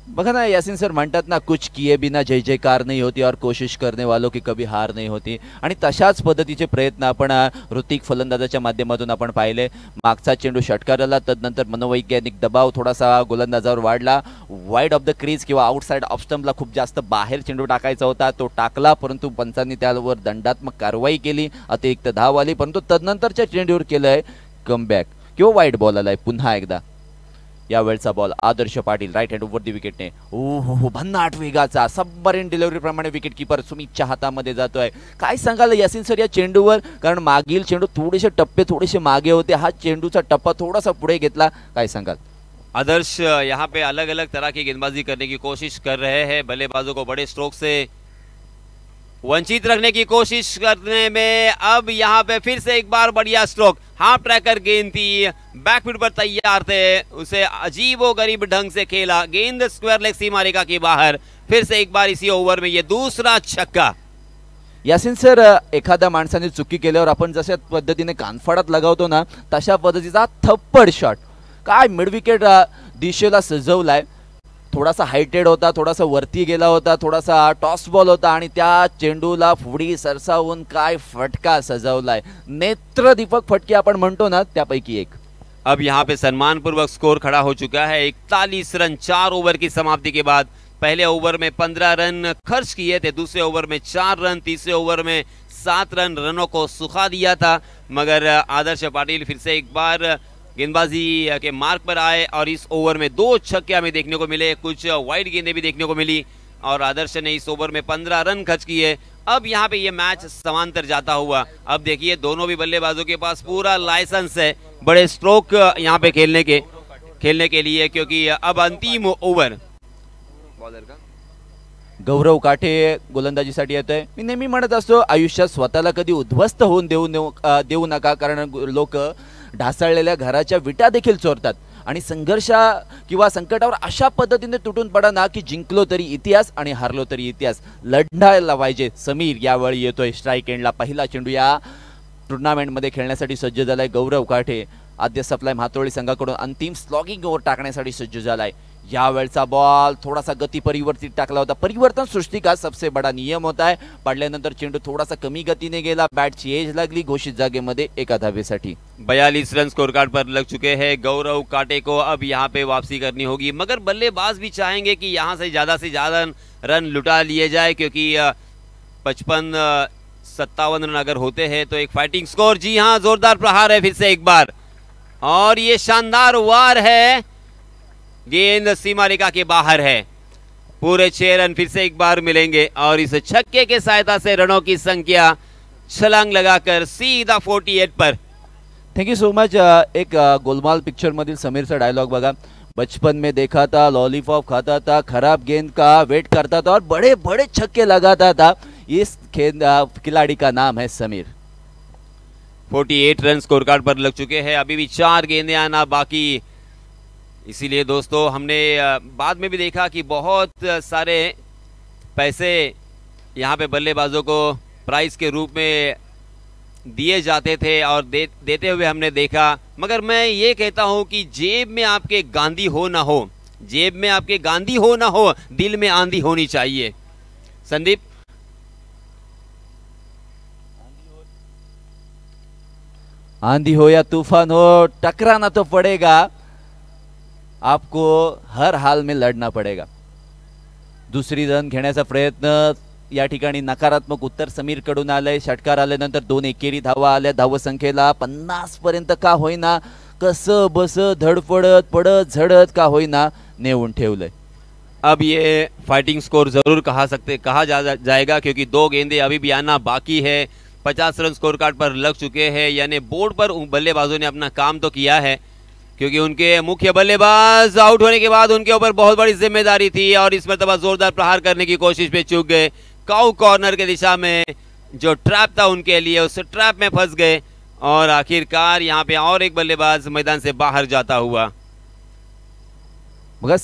बघा ना यासिन सर म्हणतात ना, कुछ किए बिना जय जयकार नहीं होती और कोशिश करने वालों की कभी हार नहीं होती। आणि तशाच पद्धतीचे प्रयत्न आपण ऋतिक फलंदाजाच्या माध्यमातून आपण पाहिले। मागचा चेंडू षटकार आला, तदनंतर मनोवैज्ञानिक दबाव थोडासा गोलंदाजावर वाढला। वाईड ऑफ द क्रीज किंवा आउटसाइड ऑफ स्टंपला खूप जास्त बाहेर चेंडू टाकायचा होता, तो टाकला, परंतु पंचांनी त्यावर दंडात्मक कारवाई केली, अतिरिक्त धाव आली, परंतु तदनंतरच्या चेंडूवर केलंय कमबॅक किंवा वाईड बॉल आलाय पुन्हा एकदा। यावेळचा ball Adarsh Patil right hand over the विकेटने, ओहो भन्नाट वेगाचा सबमरीन डिलिव्हरी प्रमाणे विकेट कीपर सुमितच्या हातामध्ये जातोय। काय सांगाल यासिन सर या चेंडूवर, कारण मागील चेंडू थोडेसे टप्पे थोडेसे मागे होते, हा चेंडूचा टप्पा थोडासा पुढे घेतला, काय सांगाल? आदर्श यहाँ पे अलग अलग तरह की गेंदबाजी करने की कोशिश कर रहे हैं, बल्लेबाजों को बड़े स्ट्रोक से वंचित रखने की कोशिश करने में। अब यहाँ पे फिर से एक बार बढ़िया स्ट्रोक, हाफ ट्रैकर गेंद थी, बैकफुट पर तैयार थे, उसे अजीबोगरीब ढंग से खेला, गेंद स्क्वायर लेग सीमा रेखा के बाहर। फिर से एक बार इसी ओव्हर में ये दूसरा छक्का। यासिन सर, एखाद्या माणसाने चुकी केल्यावर आपण जशा पद्धतीने कानफाडात लगावतो ना, तशा पद्धतीचा थप्पड शॉट, काय मिड विकेट दिशेला सजवलाय। थोडासा हायटेड होता, थोडासा वरती गेला होता, थोडासा टॉस बॉल होता आणि त्या चेंडूला फुडी सरसावून काय फटका सजवलाय, नेत्रदीपक फटके आपण म्हणतो ना त्यापैकी एक। अब यहाँ पे सम्मानपूर्वक स्कोर खड़ा हो चुका है 41 रन 4 ओवर की समाप्ति के बाद। पहले ओवर में 15 रन खर्च किए थे, दूसरे ओवर में 4 रन, तीसरे ओवर में 7 रन रनों को सुखा दिया था, मगर आदर्श पाटिल फिर से एक बार गेंदबाजी के मार्ग पर आए और इस ओवर में 2 छक्के हमें देखने को मिले, कुछ वाइड गेंदें भी देखने को मिली और आदर्श ने इस ओवर में 15 रन खर्च किए। अब यहाँ पे ये मैच समांतर जाता हुआ, अब देखिए दोनों भी बल्लेबाजों के पास पूरा लाइसेंस है बड़े स्ट्रोक यहाँ पे खेलने के लिए, क्योंकि अब अंतिम ओवर बॉलर का गौरव काटे गोलंदाजीसाठी येतोय। मी नेहमी म्हणत असतो आयुष्यात स्वतःला कधी उद्ध्वस्त होऊन देऊ नका, कारण लोक ढासळलेल्या घराच्या विटा देखील चोरतात आणि संघर्ष किंवा संकटावर अशा पद्धतीने तुटून पडा ना की जिंकलो तरी इतिहास आणि हारलो तरी इतिहास, लढायला पाहिजे। समीर यावेळी येतोय स्ट्राइक एंडला, पहिला चेंडू या टुर्नामेंटमध्ये खेळण्यासाठी सज्ज झालाय गौरव काठे। आद्य सप्लाय म्हातोळी संघाकडून अंतिम स्लॉगिंग ओव्हर टाकण्यासाठी सज्ज झालाय। यावेळचा बॉल थोडासा गती परिवर्तित टाकला होता, परिवर्तन सृष्टि का सबसे बड़ा नियम होता है। पडल्यानंतर चेंडू थोडासा कमी गतीने गेला, बॅटची एज लागली, घोषित जागेमध्ये एका धावेसाठी। 42 रन स्कोर कार्ड पर लग चुके हैं गौरव काटे को। अब यहाँ पे वापसी करनी होगी, मगर बल्लेबाज भी चाहेंगे कि यहाँ से ज्यादा रन लुटा लिए जाए, क्योंकि 55-57 रन अगर होते हैं तो एक फाइटिंग स्कोर। जी हाँ, जोरदार प्रहार है फिर से एक बार, और ये शानदार वार है, गेंद सीमा रेखा के बाहर है। पूरे 6 रन फिर से एक बार मिलेंगे और इस छक्के के सहायता से रनों की संख्या छलांग लगाकर सीधा 48 पर। Thank you so much. एक गोलमाल पिक्चर मधील समीरचा डायलॉग बघा, बचपन में देखा था लॉलीपॉप खाता था, खराब गेंद का वेट करता था और बड़े बड़े छक्के लगाता था। इस खिलाड़ी का नाम है समीर। 48 रन स्कोर कार्ड पर लग चुके हैं, अभी भी 4 गेंदें आना बाकी। इसीलिए दोस्तों हमने बाद में भी देखा कि बहुत सारे पैसे यहाँ पे बल्लेबाजों को प्राइज के रूप में दिए जाते थे और देते हुए हमने देखा, मगर मैं ये कहता हूँ कि जेब में आपके गांधी हो ना हो, जेब में आपके गांधी हो ना हो, दिल में आंधी होनी चाहिए। संदीप, आंधी हो या तूफान हो, टकराना तो पड़ेगा, आपको हर हाल में लड़ना पड़ेगा। दुसरी रन घेण्याचा प्रयत्न या ठिकाणी नकारात्मक उत्तर समीर कडून आलंय। षटकार आल्यानंतर 2 एकेरी धावा आल्या, धावसंख्येला 50 पर्यंत का होईना, कसं बस धडपडत पडत झडत का होईना नेऊन ठेवलंय। अब ये फाइटिंग स्कोर जरूर कहा जाएगा, क्योंकि 2 गेंदें अभी भी आना बाकी है। 50 रन स्कोर कार्ड पर लग चुके हैं, यानी बोर्ड पर बल्लेबाजों ने अपना काम तो किया है, क्योंकि उनके मुख्य बल्लेबाज आउट होने के बाद उनके ऊपर बहुत बड़ी जिम्मेदारी थी और इस मरतबा जोरदार प्रहार करने की कोशिश में चूक गए। काउ कॉर्नर के दिशा में जो ट्रैप था उनके लिए, उस ट्रैप में फंस गए और आखिरकार यहाँ पे और एक बल्लेबाज मैदान से बाहर जाता हुआ। बघा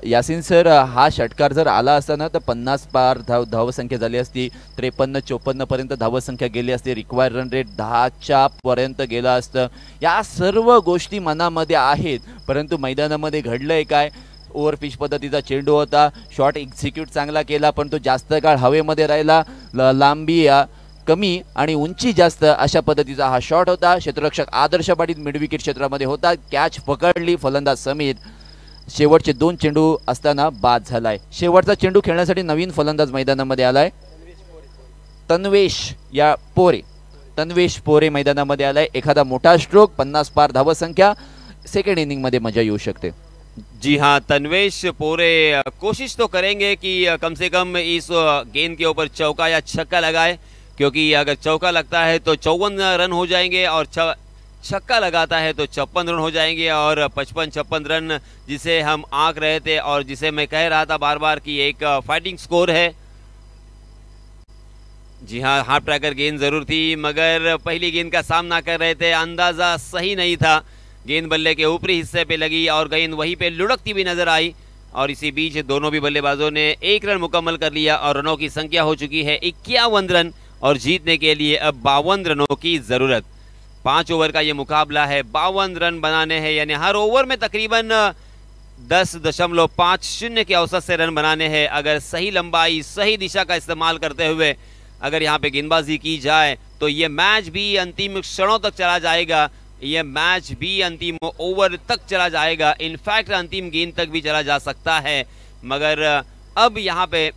यासिन सर, हा षटकार जर आला असता ना तर 50 पार धावसंख्या झाली असती, 53-54 पर्यंत धावसंख्या गेली असती, रिक्वायर्ड रन रेट 10च्या पर्यंत गेला असतं। या सर्व गोष्टी मनामध्ये आहेत, परंतु मैदानामध्ये घडलंय काय? ओव्हर पिच पद्धतीचा चेंडू होता, शॉट एक्झिक्यूट चांगला केला, पण तो जास्त काळ हवेमध्ये राहिला, लांबी कमी आणि उंची जास्त अशा पद्धतीचा हा शॉट होता। क्षेत्ररक्षक आदर्श पाटील मिड विकेट क्षेत्रामध्ये होता, कॅच पकडली, फलंदाज समीर शेवटचे 2 चेंडू असताना बाद झालाय। शेवटचा चेंडू खेळण्यासाठी नवीन फलंदाज मैदानामध्ये आलाय, तन्वेश पोरे मैदानामध्ये आलाय। एखादा मोठा स्ट्रोक, 50 पार धावसंख्या, सेकंड इनिंग मध्ये मजा येऊ शकते। जी हाँ, तन्वेश पोरे कोशिश तो करेंगे कि कम से कम इस गेंद के ऊपर चौका या छक्का लगाए, क्योंकि अगर चौका लगता है तो 54 रन हो जाएंगे और छक्का लगाता है तो 56 रन हो जाएंगे और 55-56 रन जिसे हम आंक रहे थे और जिसे मैं कह रहा था बार बार कि एक फाइटिंग स्कोर है। जी हाँ, हाफ ट्रैकर गेंद जरूर थी, मगर पहली गेंद का सामना कर रहे थे, अंदाजा सही नहीं था। गेंद बल्ले के ऊपरी हिस्से पे लगी और गेंद वहीं पे लुढ़कती भी नजर आई और इसी बीच दोनों भी बल्लेबाजों ने 1 रन मुकम्मल कर लिया और रनों की संख्या हो चुकी है 51 रन और जीतने के लिए अब 52 रनों की जरूरत। 5 ओवर का ये मुकाबला है, 52 रन बनाने हैं, यानी हर ओवर में तकरीबन 10.50 के औसत से रन बनाने हैं। अगर सही लंबाई, सही दिशा का इस्तेमाल करते हुए अगर यहाँ पे गेंदबाजी की जाए तो ये मैच भी अंतिम क्षणों तक चला जाएगा, ये मैच भी अंतिम ओवर तक चला जाएगा, इनफैक्ट अंतिम गेंद तक भी चला जा सकता है। मगर अब यहाँ पे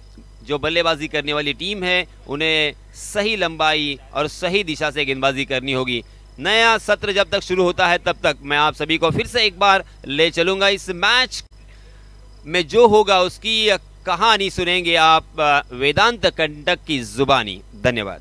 जो बल्लेबाजी करने वाली टीम है उन्हें सही लंबाई और सही दिशा से गेंदबाजी करनी होगी। नया सत्र जब तक शुरू होता है तब तक मैं आप सभी को फिर से एक बार ले चलूंगा, इस मैच में जो होगा उसकी कहानी सुनेंगे आप वेदांत कंटक की जुबानी। धन्यवाद।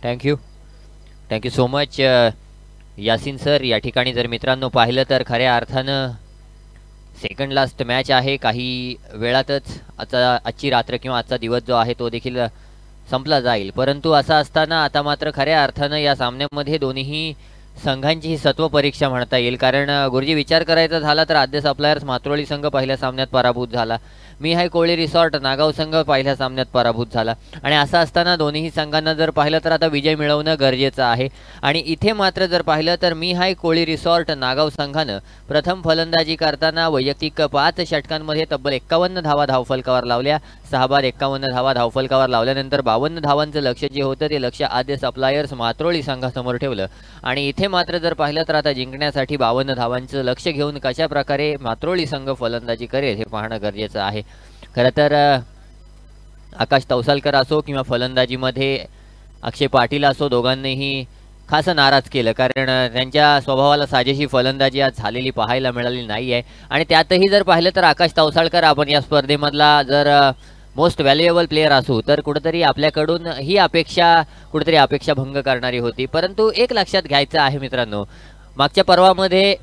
Thank you so much Yasin sir. या ठिकाणी जर मित्रांनो पाहिलं तर खऱ्या अर्थानं सेकंड लास्ट मॅच आहे, काही वेळातच आजची रात्र किंवा आजचा दिवस जो आहे तो देखील संपला जाईल, परंतु असं असताना आता मात्र खऱ्या अर्थानं या सामन्यामध्ये दोन्ही संघांची ही सत्व परीक्षा म्हणता येईल। कारण गुरुजी विचार करायचा झाला तर आद्य सप्लायर्स मात्रोळी संघ पहिल्या सामन्यात पराभूत झाला, मी हाय कोळी रिसॉर्ट नागाव संघ पहिल्या सामन्यात पराभूत झाला आणि असं असताना दोन्ही संघांना जर पाहिलं तर आता विजय मिळवणं गरजेचं आहे। आणि इथे मात्र जर पाहिलं तर मी हाय कोळी रिसॉर्ट नागाव संघानं प्रथम फलंदाजी करताना वैयक्तिक 5 षटकांमध्ये तब्बल 51 धावा धावफलकावर लावल्या, 6 बाद 51 धावा धावफलकावर लावल्यानंतर 52 धावांचं लक्ष्य जे होतं ते लक्ष्य आद्य सप्लायर्स मात्रोळी संघासमोर ठेवलं आणि इथे मात्र जर पाहिलं तर आता जिंकण्यासाठी 52 धावांचं लक्ष्य घेऊन कशा प्रकारे मात्रोळी संघ फलंदाजी करेल हे पाहणं गरजेचं आहे। खरं तर आकाश तवसालकर असो किंवा फलंदाजीमध्ये अक्षय पाटील असो, दोघांनीही खास नाराज केलं, कारण त्यांच्या स्वभावाला साजेशी फलंदाजी आज झालेली पाहायला मिळाली नाही आहे। आणि त्यातही जर पाहिलं तर आकाश तवसाळकर आपण या स्पर्धेमधला जर मोस्ट व्हॅल्युएबल प्लेयर असू तर कुठेतरी आपल्याकडून ही अपेक्षा भंग करणारी होती। परंतु एक लक्षात घ्यायचं आहे मित्रांनो, मागच्या पर्वामध्ये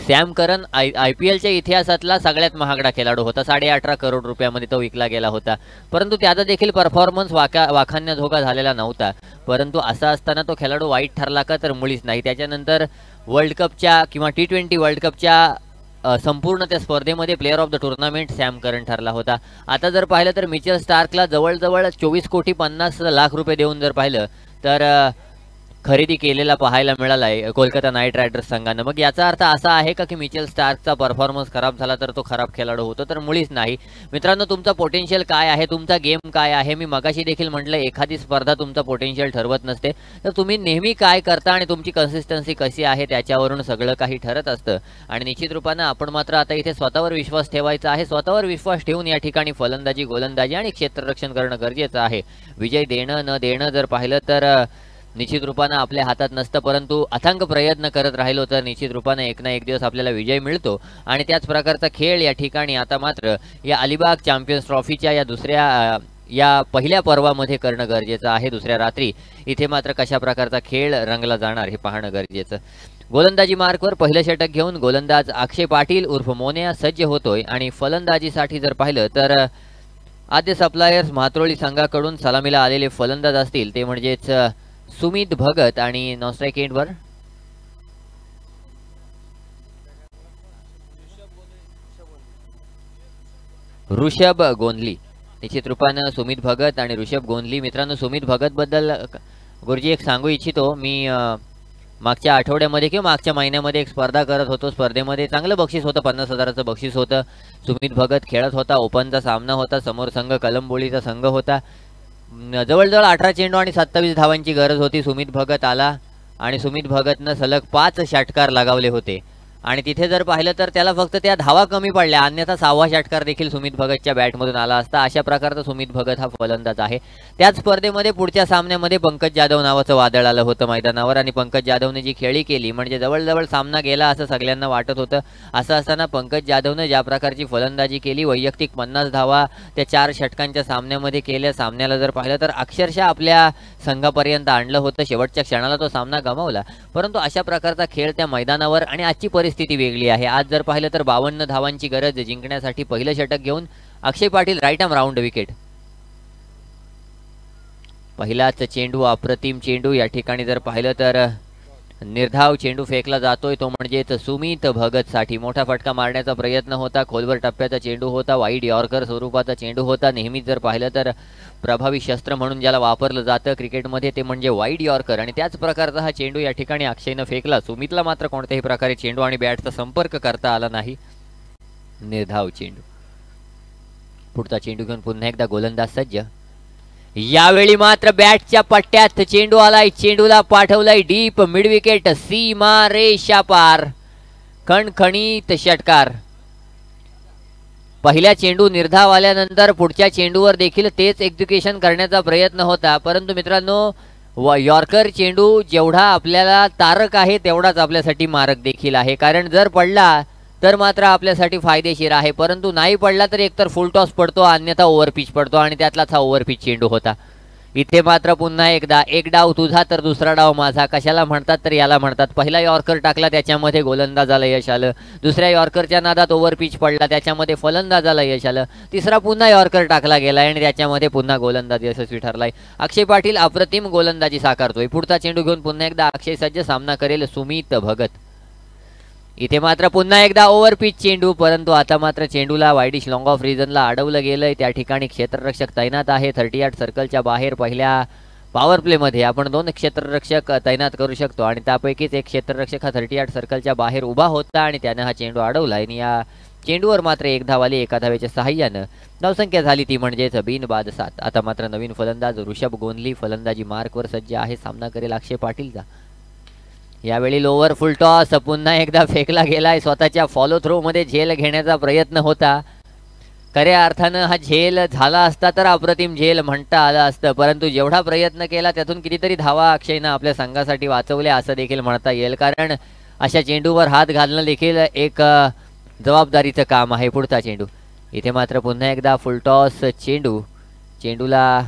सॅम करन IPLच्या इतिहासातला सगळ्यात महागडा खेळाडू होता, 18.5 करोड रुपयामध्ये तो विकला गेला होता, परंतु त्याचा देखील परफॉर्मन्स वाखाणण्याजोगा झालेला नव्हता। परंतु असं असताना तो खेळाडू वाईट ठरला का तर मुळीच नाही। त्याच्यानंतर वर्ल्ड कपच्या किंवा T20 वर्ल्ड कपच्या संपूर्ण त्या स्पर्धेमध्ये player of the tournament Sam Curran ठरला होता। आता जर पाहिलं तर मिचेल स्टार्कला जवळजवळ 24 कोटी 50 लाख रुपये देऊन जर पाहिलं तर खरेदी केलेला पाहायला मिळाला आहे कोलकाता नाईट रायडर्स संघानं. मग याचा अर्थ असा आहे का की मिचेल स्टार्कचा परफॉर्मन्स खराब झाला तर तो खराब खेळाडू होतो? तर मुळीच नाही मित्रांनो. तुमचा पोटेन्शियल काय आहे, तुमचा गेम काय आहे, मी मगाशी देखील म्हटलं एखादी स्पर्धा तुमचा पोटेन्शियल ठरवत नसते, तर तुम्ही नेहमी काय करता आणि तुमची कन्सिस्टन्सी कशी आहे त्याच्यावरून सगळं काही ठरत असतं. आणि निश्चित रूपानं आपण मात्र आता इथे स्वतःवर विश्वास ठेवायचा आहे. स्वतःवर विश्वास ठेवून या ठिकाणी फलंदाजी, गोलंदाजी आणि क्षेत्ररक्षण करणं गरजेचं आहे. विजय देणं न देणं जर पाहिलं तर निश्चित रूपानं आपल्या हातात नसतं, परंतु अथांग प्रयत्न करत राहिलो तर निश्चित रूपानं एक ना एक दिवस आपल्याला विजय मिळतो. आणि त्याच प्रकारचा खेळ या ठिकाणी आता मात्र या अलिबाग चॅम्पियन्स ट्रॉफीच्या या पहिल्या पर्वामध्ये करणं गरजेचं आहे. दुसऱ्या रात्री इथे मात्र कशा प्रकारचा खेळ रंगला जाणार हे पाहणं गरजेचं. गोलंदाजी मार्कवर पहिलं षटक घेऊन गोलंदाज अक्षय पाटील उर्फ मोन्या सज्ज होतोय. आणि फलंदाजीसाठी जर पाहिलं तर आद्य सप्लायर्स म्हात्रोळी संघाकडून सलामीला आलेले फलंदाज असतील ते म्हणजेच सुमित भगत आणि नॉन स्ट्राईक एंडवर ऋषभ गोंधली. निश्चित रूपानं सुमित भगत आणि ऋषभ गोंधली. मित्रांनो सुमित भगत बद्दल गुरुजी एक सांगू इच्छितो. मी मागच्या आठवड्यामध्ये किंवा मागच्या महिन्यामध्ये एक स्पर्धा करत होतो. स्पर्धेमध्ये चांगलं बक्षीस होतं, 50,000चं बक्षीस होतं. सुमित भगत खेळत होता, ओपनचा सामना होता, समोर संघ कलंबोळीचा संघ होता. जवळजवळ 18 चेंडू आणि 27 धावांची गरज होती. सुमित भगत आला आणि सुमित भगतनं सलग 5 षटकार लगावले होते. आणि तिथे जर पाहिलं तर त्याला फक्त त्या धावा कमी पडल्या, अन्यथा 6वा षटकार देखील सुमित भगतच्या बॅटमधून आला असता. अशा प्रकारचा सुमित भगत हा फलंदाज आहे. त्याच स्पर्धेमध्ये पुढच्या सामन्यामध्ये पंकज जाधव नावाचं वादळ आलं होतं मैदानावर आणि पंकज जाधवने जी खेळी केली म्हणजे जवळजवळ सामना गेला असं सगळ्यांना वाटत होतं. असं असताना पंकज जाधवने ज्या प्रकारची फलंदाजी केली, वैयक्तिक 50 धावा त्या 4 षटकांच्या सामन्यामध्ये केल्या. सामन्याला जर पाहिलं तर अक्षरशः आपल्या संघापर्यंत आणलं होतं. शेवटच्या क्षणाला तो सामना गमावला, परंतु अशा प्रकारचा खेळ त्या मैदानावर आणि आजची स्थिती वेगळी आहे. आज जर पाहिलं तर 52 धावांची गरज जिंकण्यासाठी पहिलं षटक घेऊन Akshay Patil right arm round wicket. पहिलाच चेंडू अप्रतिम चेंडू या ठिकाणी जर पाहिलं तर निर्धाव चेंडू फेकला जातोय, तो म्हणजेच सुमित भगत साठी मोठा फटका मारण्याचा प्रयत्न होता. खोलवर टप्प्याचा चेंडू होता, वाईड यॉर्कर स्वरूपाचा चेंडू होता. नेहमीच जर पाहिलं तर प्रभावी शस्त्र म्हणून ज्याला वापरलं जातं क्रिकेटमध्ये ते म्हणजे वाईड यॉर्कर आणि त्याच प्रकारचा हा चेंडू या ठिकाणी अक्षयनं फेकला. सुमितला मात्र कोणत्याही प्रकारे चेंडू आणि बॅटचा संपर्क करता आला नाही. निर्धाव चेंडू. पुढचा चेंडू घेऊन पुन्हा एकदा गोलंदाज सज्ज. यावेळी मात्र बॅटच्या पट्ट्यात चेंडू आलाय, चेंडूला पाठवलाय डीप मिड विकेट, सीमा रेषा पार, खणखणीत षटकार. पहिल्या चेंडू निर्धाव आल्यानंतर पुढच्या चेंडूवर देखील तेच एक्झिक्युशन करण्याचा प्रयत्न होता, परंतु मित्रांनो यॉर्कर चेंडू जेवढा आपल्याला तारक आहे तेवढाच आपल्यासाठी मारक देखील आहे. कारण जर पडला तर मात्र आपल्यासाठी फायदेशीर आहे, परंतु नाही पडला तर एकतर फुल टॉस पडतो अन्यथा ओव्हरपिच पडतो आणि त्यातलाच हा ओव्हरपिच चेंडू होता. इथे मात्र पुन्हा एकदा एक डाव तुझा तर दुसरा डाव माझा कशाला म्हणतात तर याला म्हणतात. पहिला यॉर्कर टाकला त्याच्यामध्ये गोलंदाजाला यश आलं, दुसऱ्या यॉर्करच्या नादात ओव्हरपिच पडला त्याच्यामध्ये फलंदाजाला यश आलं, तिसरा पुन्हा यॉर्कर टाकला गेलाय आणि त्याच्यामध्ये पुन्हा गोलंदाज यशस्वी ठरलाय. अक्षय पाटील अप्रतिम गोलंदाजी साकारतोय. पुढचा चेंडू घेऊन पुन्हा एकदा अक्षय सज्ज, सामना करेल सुमित भगत. इथे मात्र पुन्हा एकदा ओव्हरपिच चेंडू, परंतु आता मात्र चेंडूला वाईडिश लॉंग ऑफ रिजनला अडवलं गेलंय. त्या ठिकाणी क्षेत्ररक्षक तैनात आहे 38 सर्कलच्या बाहेर. पहिल्या पॉवर प्लेमध्ये आपण 2 क्षेत्ररक्षक तैनात करू शकतो आणि त्यापैकीच एक क्षेत्ररक्षक हा 38 सर्कलच्या बाहेर उभा होता आणि त्याने हा चेंडू अडवला आणि या चेंडूवर मात्र एक धाव आली. एका धावेच्या सहाय्यानं धावसंख्या झाली ती म्हणजेच बिनबाद 7. आता मात्र नवीन फलंदाज ऋषभ गोंधली फलंदाजी मार्कवर सज्ज आहे, सामना करेल अक्षय पाटीलचा. यावेळी लोवर फुल टॉस पुन्हा एकदा फेकला गेलाय. स्वतःच्या फॉलो थ्रो मध्ये झेल घेण्याचा प्रयत्न होता. खऱ्या अर्थानं हा झेल झाला असता तर अप्रतिम झेल म्हणता आलं असतं, परंतु जेवढा प्रयत्न केला त्यातून कितीतरी धावा अक्षयनं आपल्या संघासाठी वाचवल्या असं देखील म्हणता येईल. कारण अशा चेंडूवर हात घालणं देखील एक जबाबदारीचं काम आहे. पुढचा चेंडू. इथे मात्र पुन्हा एकदा फुल टॉस चेंडू, चेंडूला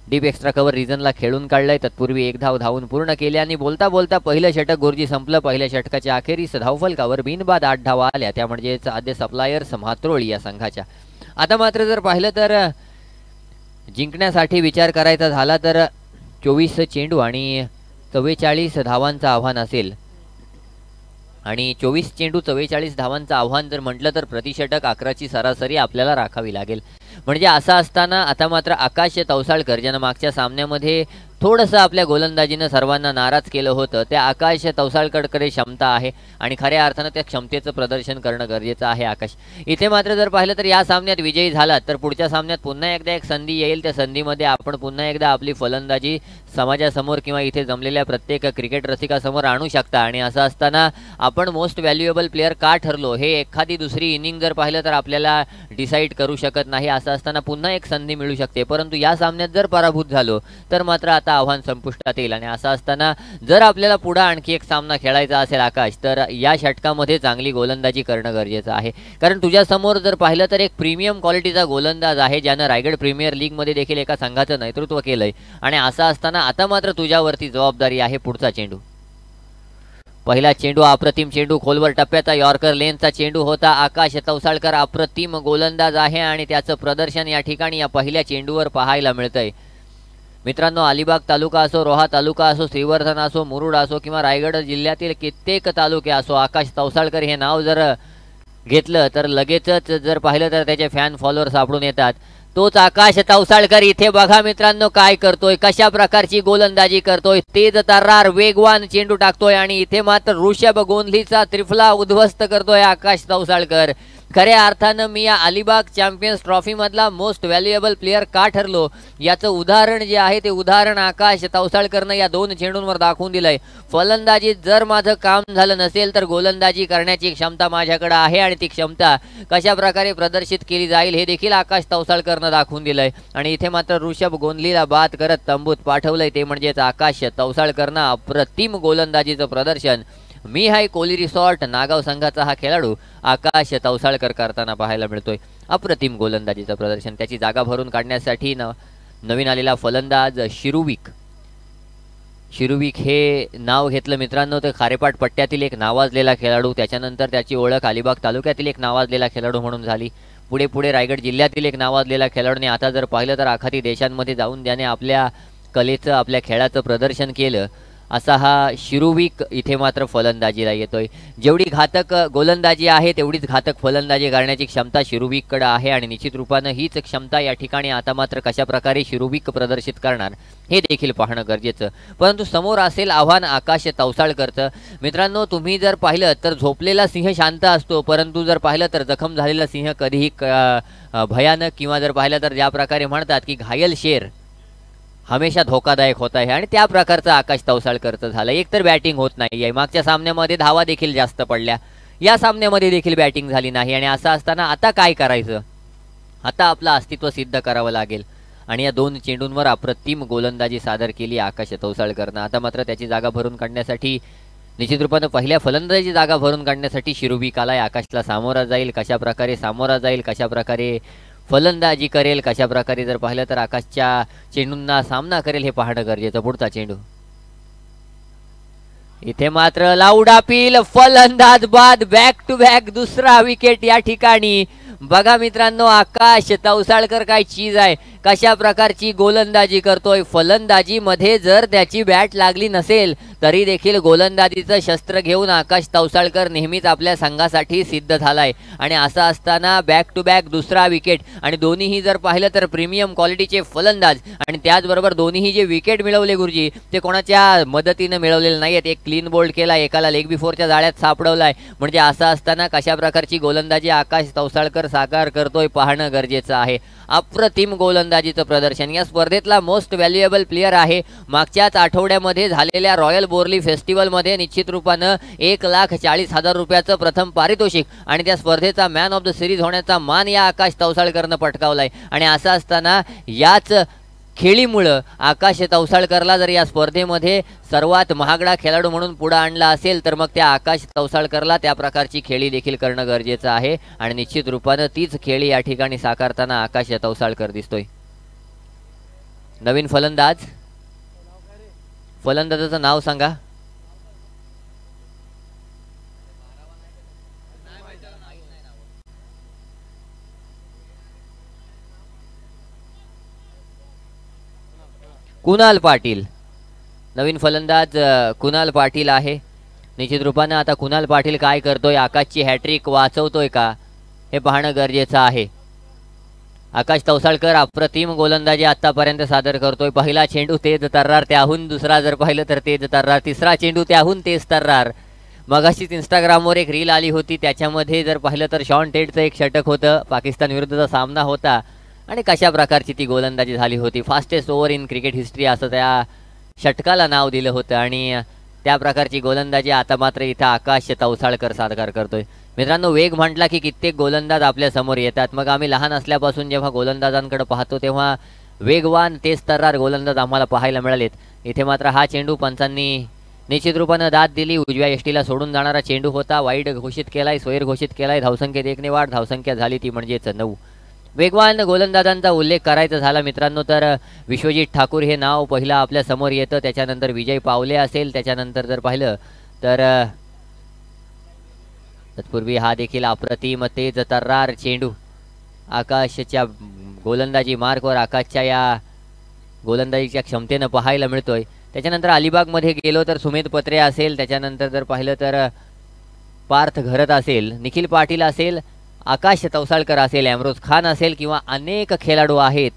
डीप एक्स्ट्रा कव्हर रिजनला खेळून काढलंय. तत्पूर्वी एक धाव धावून पूर्ण केली आणि बोलता बोलता पहिलं षटक गुरुजी संपलं. पहिल्या षटकाच्या अखेरीस धावफलकावर बिनबाद 8 धावा आल्या, त्या म्हणजेच आद्य सप्लायर्स म्हात्रोळी या संघाच्या. आता मात्र जर पाहिलं तर जिंकण्यासाठी विचार करायचा झाला तर 24 चेंडू आणि 44 धावांचं आव्हान असेल आणि 24 चेंडू 44 धावांचं आव्हान जर म्हटलं तर प्रतिषटक 11ची सरासरी आपल्याला राखावी लागेल. म्हणजे असं असताना आता मात्र आकाश तवसाळकर ज्यानं मागच्या सामन्यामध्ये थोडंसं आपल्या गोलंदाजीनं सर्वांना नाराज केलं होतं, त्या आकाश तवसाळकरकडे क्षमता आहे आणि खऱ्या अर्थानं त्या क्षमतेचं प्रदर्शन करणं गरजेचं आहे आकाश. इथे मात्र जर पाहिलं तर या सामन्यात विजयी झालात तर पुढच्या सामन्यात पुन्हा एकदा एक संधी येईल. त्या संधीमध्ये आपण पुन्हा एकदा आपली फलंदाजी समाजासमोर किंवा इथे जमलेल्या प्रत्येक क्रिकेट रसिकासमोर आणू शकता आणि असं असताना आपण मोस्ट व्हॅल्युएबल प्लेअर का ठरलो हे एखादी दुसरी इनिंग जर पाहिलं तर आपल्याला डिसाईड करू शकत नाही. असं असताना पुन्हा एक संधी मिळू शकते, परंतु या सामन्यात जर पराभूत झालो तर मात्र आता आव्हान संपुष्टात येईल आणि असं असताना जर आपल्याला पुढे आणखी एक सामना खेळायचा असेल आकाश तर या षटकामध्ये चांगली गोलंदाजी करणं गरजेचं आहे. कारण तुझ्या समोर जर पाहिलं तर एक प्रीमियम क्वालिटीचा गोलंदाज आहे ज्यानं रायगड प्रीमियर लीगमध्ये देखील एका संघाचं नेतृत्व केलंय आणि असं असताना आता मात्र तुझ्यावरती जबाबदारी आहे. पुढचा चेंडू, पहिला चेंडू अप्रतिम चेंडू, खोलवर टप्प्याचा यॉर्कर लेनचा चेंडू होता. आकाश तवसाळकर अप्रतिम गोलंदाज आहे आणि त्याचं प्रदर्शन या ठिकाणी या पहिल्या चेंडूवर पाहायला मिळतंय. मित्रांनो, अलिबाग तालुका असो, रोहा तालुका असो, श्रीवर्धन असो, मुरुड असो किंवा रायगड जिल्ह्यातील कित्येक तालुके असो, आकाश तवसाळकर हे नाव जर घेतलं तर लगेचच जर पाहिलं तर त्याचे फॅन फॉलोअर सापडून येतात. तोच आकाश तवसाळकर इथे बघा मित्रांनो काय करतोय, कशा प्रकारची गोलंदाजी करतोय, तेज तर्रार वेगवान चेंडू टाकतोय आणि इथे मात्र ऋषभ गोंधलीचा त्रिफला उद्ध्वस्त करतोय आकाश तवसाळकर. खऱ्या अर्थानं मी या अलिबाग चॅम्पियन्स ट्रॉफी मधला मोस्ट व्हॅल्युएबल प्लेअर का ठरलो याचं उदाहरण जे आहे ते उदाहरण आकाश तवसाळकरनं या दोन चेंडूंवर दाखवून दिलंय. फलंदाजीत जर माझं काम झालं नसेल तर गोलंदाजी करण्याची क्षमता माझ्याकडे आहे आणि ती क्षमता कशा प्रकारे प्रदर्शित केली जाईल हे देखील आकाश तवसाळकरनं दाखवून दिलंय आणि इथे मात्र ऋषभ गोंधलीला बाद करत तंबूत पाठवलंय, ते म्हणजेच आकाश तवसाळकरनं अप्रतिम गोलंदाजीचं प्रदर्शन मी हाय कोहली रिसॉर्ट नागाव संघाचा हा खेळाडू आकाश तवसाळकर करताना पाहायला मिळतोय. अप्रतिम गोलंदाजीचं प्रदर्शन, त्याची जागा भरून काढण्यासाठी नवीन आलेला फलंदाज शिरुविक हे नाव घेतलं मित्रांनो तर खारेपाट पट्ट्यातील एक नावाजलेला खेळाडू, त्याच्यानंतर त्याची ओळख अलिबाग तालुक्यातील एक नावाजलेला खेळाडू म्हणून झाली. पुढे रायगड जिल्ह्यातील एक नावाजलेला खेळाडूने आता जर पाहिलं तर आखाती देशांमध्ये जाऊन त्याने आपल्या कलेचं आपल्या खेळाचं प्रदर्शन केलं. असा हा शिरुविक इथे मात्र फलंदाजीला येतोय. जेवढी घातक गोलंदाजी आहे तेवढीच घातक फलंदाजी करण्याची क्षमता शिरुविककडे आहे आणि निश्चित रूपानं हीच क्षमता या ठिकाणी आता मात्र कशा प्रकारे शिरुविक प्रदर्शित करणार हे देखील पाहणं गरजेचं. परंतु समोर असेल आव्हान आकाश तवसाळकरचं. मित्रांनो, तुम्ही जर पाहिलं तर झोपलेला सिंह शांत असतो, परंतु जर पाहिलं तर जखम झालेला सिंह कधीही भयानक किंवा जर पाहिलं तर ज्या प्रकारे म्हणतात की घायल शेर हमेशा धोकादायक होत आहे आणि त्या प्रकारचं आकाश तवसाळकरचं झालं. एक तर बॅटिंग होत नाही आहे, मागच्या सामन्यामध्ये धावा देखील जास्त पडल्या, या सामन्यामध्ये देखील बॅटिंग झाली नाही आणि असं असताना आता काय करायचं, आता आपलं अस्तित्व सिद्ध करावं लागेल आणि या दोन चेंडूंवर अप्रतिम गोलंदाजी सादर केली आकाश तवसाळकरनं. आता मात्र त्याची जागा भरून काढण्यासाठी निश्चित रूपानं पहिल्या फलंदाजी जागा भरून काढण्यासाठी शिरुविक आलाय. आकाशला सामोरा जाईल, कशा प्रकारे सामोरा जाईल, कशा प्रकारे फलंदाजी करेल, कशा प्रकारे जर पाहिलं तर आकाशच्या चेंडूंना सामना करेल हे पाहणं गरजेचं. पुढचा चेंडू, इथे मात्र लाऊड अपील, फलंदाज बाद, बॅक टू बॅक दुसरा विकेट या ठिकाणी. बघा मित्रांनो, आकाश तवसाळकर काय चीज आहे, कशा प्रकारची गोलंदाजी करतोय. फलंदाजी मध्ये जर त्याची बॅट लागली नसेल तरी देखील गोलंदाजीचं शस्त्र घेऊन आकाश तवसाळकर नेहमीच आपल्या संघासाठी सिद्ध झालाय आणि असं असताना बॅक टू बॅक दुसरा विकेट आणि दोन्हीही जर पाहिलं तर प्रीमियम क्वालिटीचे फलंदाज आणि त्याचबरोबर दोन्हीही जे विकेट मिळवले गुरुजी ते कोणाच्या मदतीनं मिळवलेले नाहीत. एक क्लीन बोल्ड केला, एकाला लेग बिफोरच्या जाळ्यात सापडवलाय. म्हणजे असं असताना कशा प्रकारची गोलंदाजी आकाश तवसाळकर साकार करतोय पाहणं गरजेचं आहे. अप्रतिम गोलंदाजीचं प्रदर्शन. या स्पर्धेतला मोस्ट व्हॅल्युएबल प्लेअर आहे. मागच्याच आठवड्यामध्ये झालेल्या रॉयल बोर्ली फेस्टिवलमध्ये निश्चित रूपानं 1,40,000 रुपयाचं प्रथम पारितोषिक आणि त्या स्पर्धेचा मॅन ऑफ द सिरीज होण्याचा मान या आकाश तवसाळकरनं पटकावलाय आणि असं असताना याच खेळीमुळं आकाश तवसाळकरला जर या स्पर्धेमध्ये सर्वात महागडा खेळाडू म्हणून पुढे आणला असेल तर मग त्या आकाश तवसाळकरला त्या प्रकारची खेळी देखील करणं गरजेचं आहे आणि निश्चित रूपानं तीच खेळी या ठिकाणी साकारताना आकाश तवसाळकर दिसतोय. नवीन फलंदाज, फलंदाजाचं नाव सांगा. कुणाल पाटील, नवीन फलंदाज कुणाल पाटील आहे. निश्चित रूपानं आता कुणाल पाटील काय करतोय, आकाशची हॅट्रिक वाचवतोय का हे पाहणं गरजेचं आहे. आकाश तवसाळकर अप्रतिम गोलंदाजी आतापर्यंत सादर करतोय. पहिला चेंडू तेज तर्रार, त्याहून दुसरा जर पाहिलं तर तेज तर्रार, तिसरा चेंडू त्याहून तेज तर्रार. मगाशीच इंस्टाग्रामवर एक रील आली होती, त्याच्यामध्ये जर पाहिलं तर शॉन टेटचं एक षटक होतं, पाकिस्तान विरुद्धचा सामना होता आणि कशा प्रकारची ती गोलंदाजी झाली होती. Fastest over in cricket history असं त्या षटकाला नाव दिलं होतं आणि त्या प्रकारची गोलंदाजी आता मात्र इथं आकाश तवसाळकर सादर करतोय. मित्रांनो, वेग म्हटला की कित्येक गोलंदाज आपल्या समोर येतात. मग आम्ही लहान असल्यापासून जेव्हा गोलंदाजांकडे पाहतो तेव्हा वेगवान तेज तर्रार गोलंदाज आम्हाला पाहायला मिळालेत. इथे मात्र हा चेंडू पंचांनी निश्चित रूपानं दाद दिली. उजव्या यष्टीला सोडून जाणारा चेंडू होता. वाईड घोषित केलाय, स्वैर घोषित केलाय. धावसंख्येत 1 ने वाढ, धावसंख्या झाली ती म्हणजेच 9. वेगवान गोलंदाजांचा उल्लेख करायचा झाला मित्रांनो तर विश्वजित ठाकूर हे नाव पहिलं आपल्या समोर येतं. त्याच्यानंतर विजय पावले असेल. त्याच्यानंतर जर पाहिलं तर तत्पूर्वी हा देखील अप्रतिम तेज तर्रार चेंडू आकाशच्या गोलंदाजी मार्कवर, आकाशच्या या गोलंदाजीच्या क्षमतेनं पाहायला मिळतोय. त्याच्यानंतर अलिबागमध्ये गेलो तर सुमित पत्रे असेल. त्याच्यानंतर जर पाहिलं तर पार्थ घरत असेल, निखिल पाटील असेल, आकाश तवसाळकर असेल, अमरोज खान असेल किंवा अनेक खेळाडू आहेत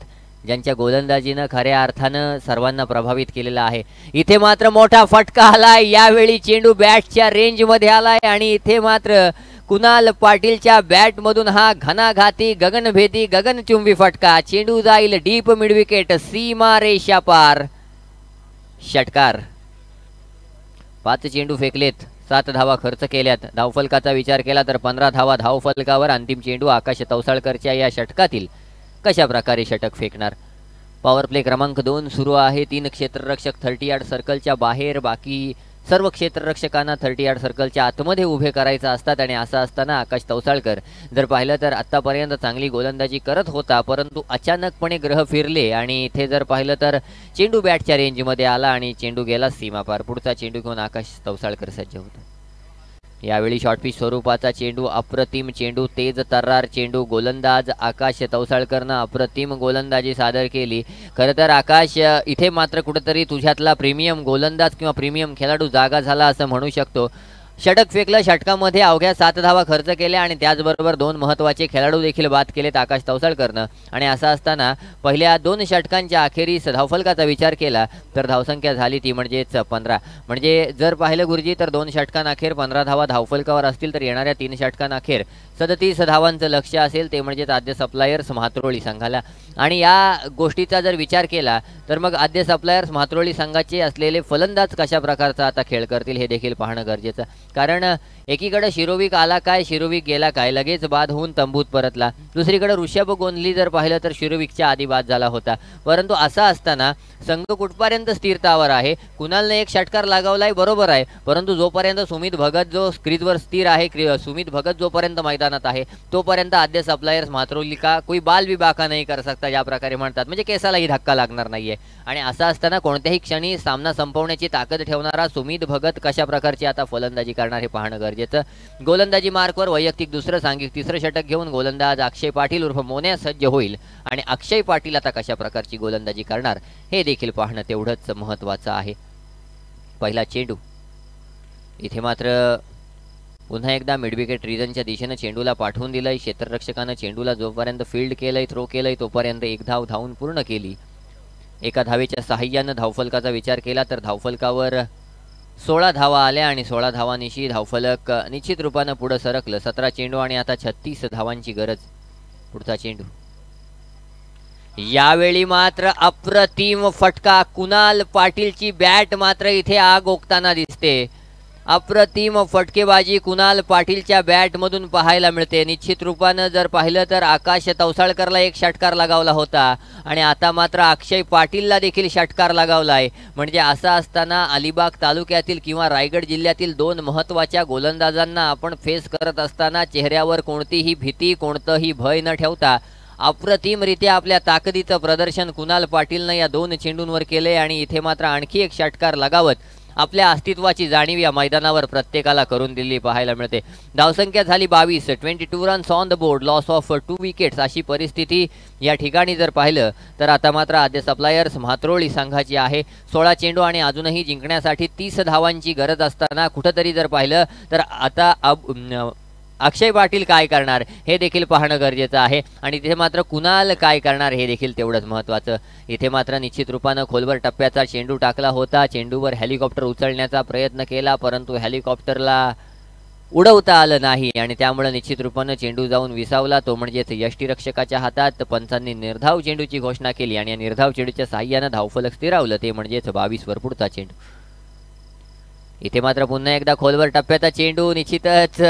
ज्यांच्या गोलंदाजीनं खऱ्या अर्थानं सर्वांना प्रभावित केलेलं आहे. इथे मात्र मोठा फटका आलाय. यावेळी चेंडू बॅटच्या रेंजमध्ये आलाय आणि इथे मात्र कुणाल पाटीलच्या बॅटमधून हा घणाघाती गगनभेदी गगनचुंबी फटका. चेंडू जाईल डीप मिड विकेट, सीमा रेषा पार. षटकार. 5 चेंडू फेकलेत, 7 धावा खर्च केल्यात. धावफलकाचा विचार केला तर 15 धावा धावफलकावर. अंतिम चेंडू आकाश तवसाळकरच्या या षटकातील कशा प्रकारे षटक फेकणार. पॉवर प्ले क्रमांक 2 सुरू आहे. 3 क्षेत्ररक्षक 30 यार्ड सर्कलच्या बाहेर, बाकी सर्व क्षेत्ररक्षकांना 30 यार्ड सर्कलच्या आतमध्ये उभे करायचं असतात आणि असं असताना आकाश तवसाळकर जर पाहिलं तर आतापर्यंत चांगली गोलंदाजी करत होता, परंतु अचानकपणे ग्रह फिरले आणि इथे जर पाहिलं तर चेंडू बॅटच्या रेंजमध्ये आला आणि चेंडू गेला सीमापार. पुढचा चेंडू घेऊन आकाश तवसाळकर सज्ज होतो. यावेळी शॉर्टपिच स्वरूपाचा चेंडू, अप्रतिम चेंडू, तेज तर्रार चेंडू. गोलंदाज आकाश तवसाळकरनं अप्रतिम गोलंदाजी सादर केली. खरं तर आकाश, इथे मात्र कुठेतरी तुझ्यातला प्रीमियम गोलंदाज किंवा प्रीमियम खेळाडू जागा झाला असं म्हणू शकतो. षटक फेकलं, षटकामध्ये अवघ्या 7 धावा खर्च केल्या आणि त्याचबरोबर 2 महत्त्वाचे खेळाडू देखील बाद केलेत आकाश तवसाळकरनं. आणि असं असताना पहिल्या 2 षटकांच्या अखेरीस धावफलकाचा विचार केला तर धावसंख्या झाली ती म्हणजेच 15. म्हणजे जर पाहिलं गुरुजी तर 2 षटकांअखेर 15 धावा धावफलकावर असतील तर येणाऱ्या 3 षटकांअखेर 37 धावांचं लक्ष्य असेल, ते म्हणजेच आद्य सप्लायर्स म्हात्रोळी संघाला. आणि या गोष्टीचा जर विचार केला तर मग आद्य सप्लायर्स म्हात्रोळी संघाचे असलेले फलंदाज कशा प्रकारचा आता खेळ करतील हे देखील पाहणं गरजेचं. कारण एकीकडे शिरोविक आला काय, शिरोविक गेला काय, लगेच बाद होऊन तंबूत परतला. दुसरीकडे ऋषभ गोंधली जर पाहिलं तर शिरोविकच्या आधी बाद झाला होता. परंतु असं असताना संघ कुठपर्यंत स्थिरतावर आहे. कुणालने एक षटकार लगावलाय बरोबर आहे, परंतु जोपर्यंत सुमित भगत जो क्रीजवर स्थिर आहे, सुमित भगत जोपर्यंत मैदानात आहे तोपर्यंत आद्य सप्लायर्स म्हात्रोली का कोई बाल भी बाका नाही कर सकता, ज्या प्रकारे म्हणतात, म्हणजे केसालाही धक्का लागणार नाहीये. आणि असं असताना कोणत्याही क्षणी सामना संपवण्याची ताकद ठेवणारा सुमित भगत कशा प्रकारची आता फलंदाजी करणार हे पाहणं गरजेचं. गोलंदाजी मार्कवर वैयक्तिक दुसरं, सांघिक तिसरं षटक घेऊन गोलंदाज अक्षय पाटील उर्फ मोन्या सज्ज होईल. आणि अक्षय पाटील आता कशा प्रकारची गोलंदाजी करणार हे देखील पाहणं तेवढंच महत्त्वाचं आहे. पहिला चेंडू इथे मात्र पुन्हा एकदा मिडविकेट रिजनच्या दिशेनं चेंडूला पाठवून दिलंय. क्षेत्ररक्षकानं चेंडूला जोपर्यंत फील्ड केलंय, थ्रो केलंय, तोपर्यंत 1 धाव धावून पूर्ण केली. एका धावेच्या सहाय्यानं धावफलकाचा विचार केला तर धावफलकावर 16 धावा आल्या आणि 16 धावांनिशी धावफलक निश्चित रूपानं पुढे सरकलं. 17 चेंडू आणि आता 36 धावांची गरज. पुढचा चेंडू यावेळी मात्र अप्रतिम फटका. कुणाल पाटीलची बॅट मात्र इथे आग ओकताना दिसते. अप्रतिम फटकेबाजी कुणाल पाटीलच्या बॅटमधून पाहायला मिळते. निश्चित रूपानं जर पाहिलं तर आकाश तवसाळकरला एक षटकार लगावला होता आणि आता मात्र अक्षय पाटीलला देखील षटकार लगावलाय. म्हणजे असं असताना अलिबाग तालुक्यातील किंवा रायगड जिल्ह्यातील 2 महत्त्वाच्या गोलंदाजांना आपण फेस करत असताना चेहऱ्यावर कोणतीही भीती, कोणतंही भय न ठेवता अप्रतिमरित्या आपल्या ताकदीचं प्रदर्शन कुणाल पाटीलनं या 2 चेंडूंवर केले आणि इथे मात्र आणखी एक षटकार लगावत आपल्या अस्तित्वाची जाणीव या मैदानावर प्रत्येकाला करून दिली पाहायला मिळते. धावसंख्या झाली 22, 22 runs on the board, loss of 2 wickets अशी परिस्थिती या ठिकाणी जर पाहिलं तर आता मात्र आद्य सप्लायर्स म्हात्रोळी संघाची आहे. 16 चेंडू आणि अजूनही जिंकण्यासाठी 30 धावांची गरज असताना कुठंतरी जर पाहिलं तर आता अक्षय पाटील काय करणार हे देखील पाहणं गरजेचं आहे आणि तिथे मात्र कुणाल काय करणार हे देखील तेवढंच महत्त्वाचं. इथे मात्र निश्चित रूपानं खोलवर टप्प्याचा चेंडू टाकला होता. चेंडूवर हेलिकॉप्टर उचलण्याचा प्रयत्न केला परंतु हेलिकॉप्टरला उडवता आलं नाही आणि त्यामुळे निश्चित रूपानं चेंडू जाऊन विसावला. तो म्हणजेच यष्टीरक्षकाच्या हातात. पंचांनी निर्धाव चेंडूची घोषणा केली आणि या निर्धाव चेंडूच्या साह्यानं धावफलक स्थिरावलं. ते म्हणजेच 22 वर पुढचा चेंडू. इथे मात्र पुन्हा एकदा खोलवर टप्प्याचा चेंडू. निश्चितच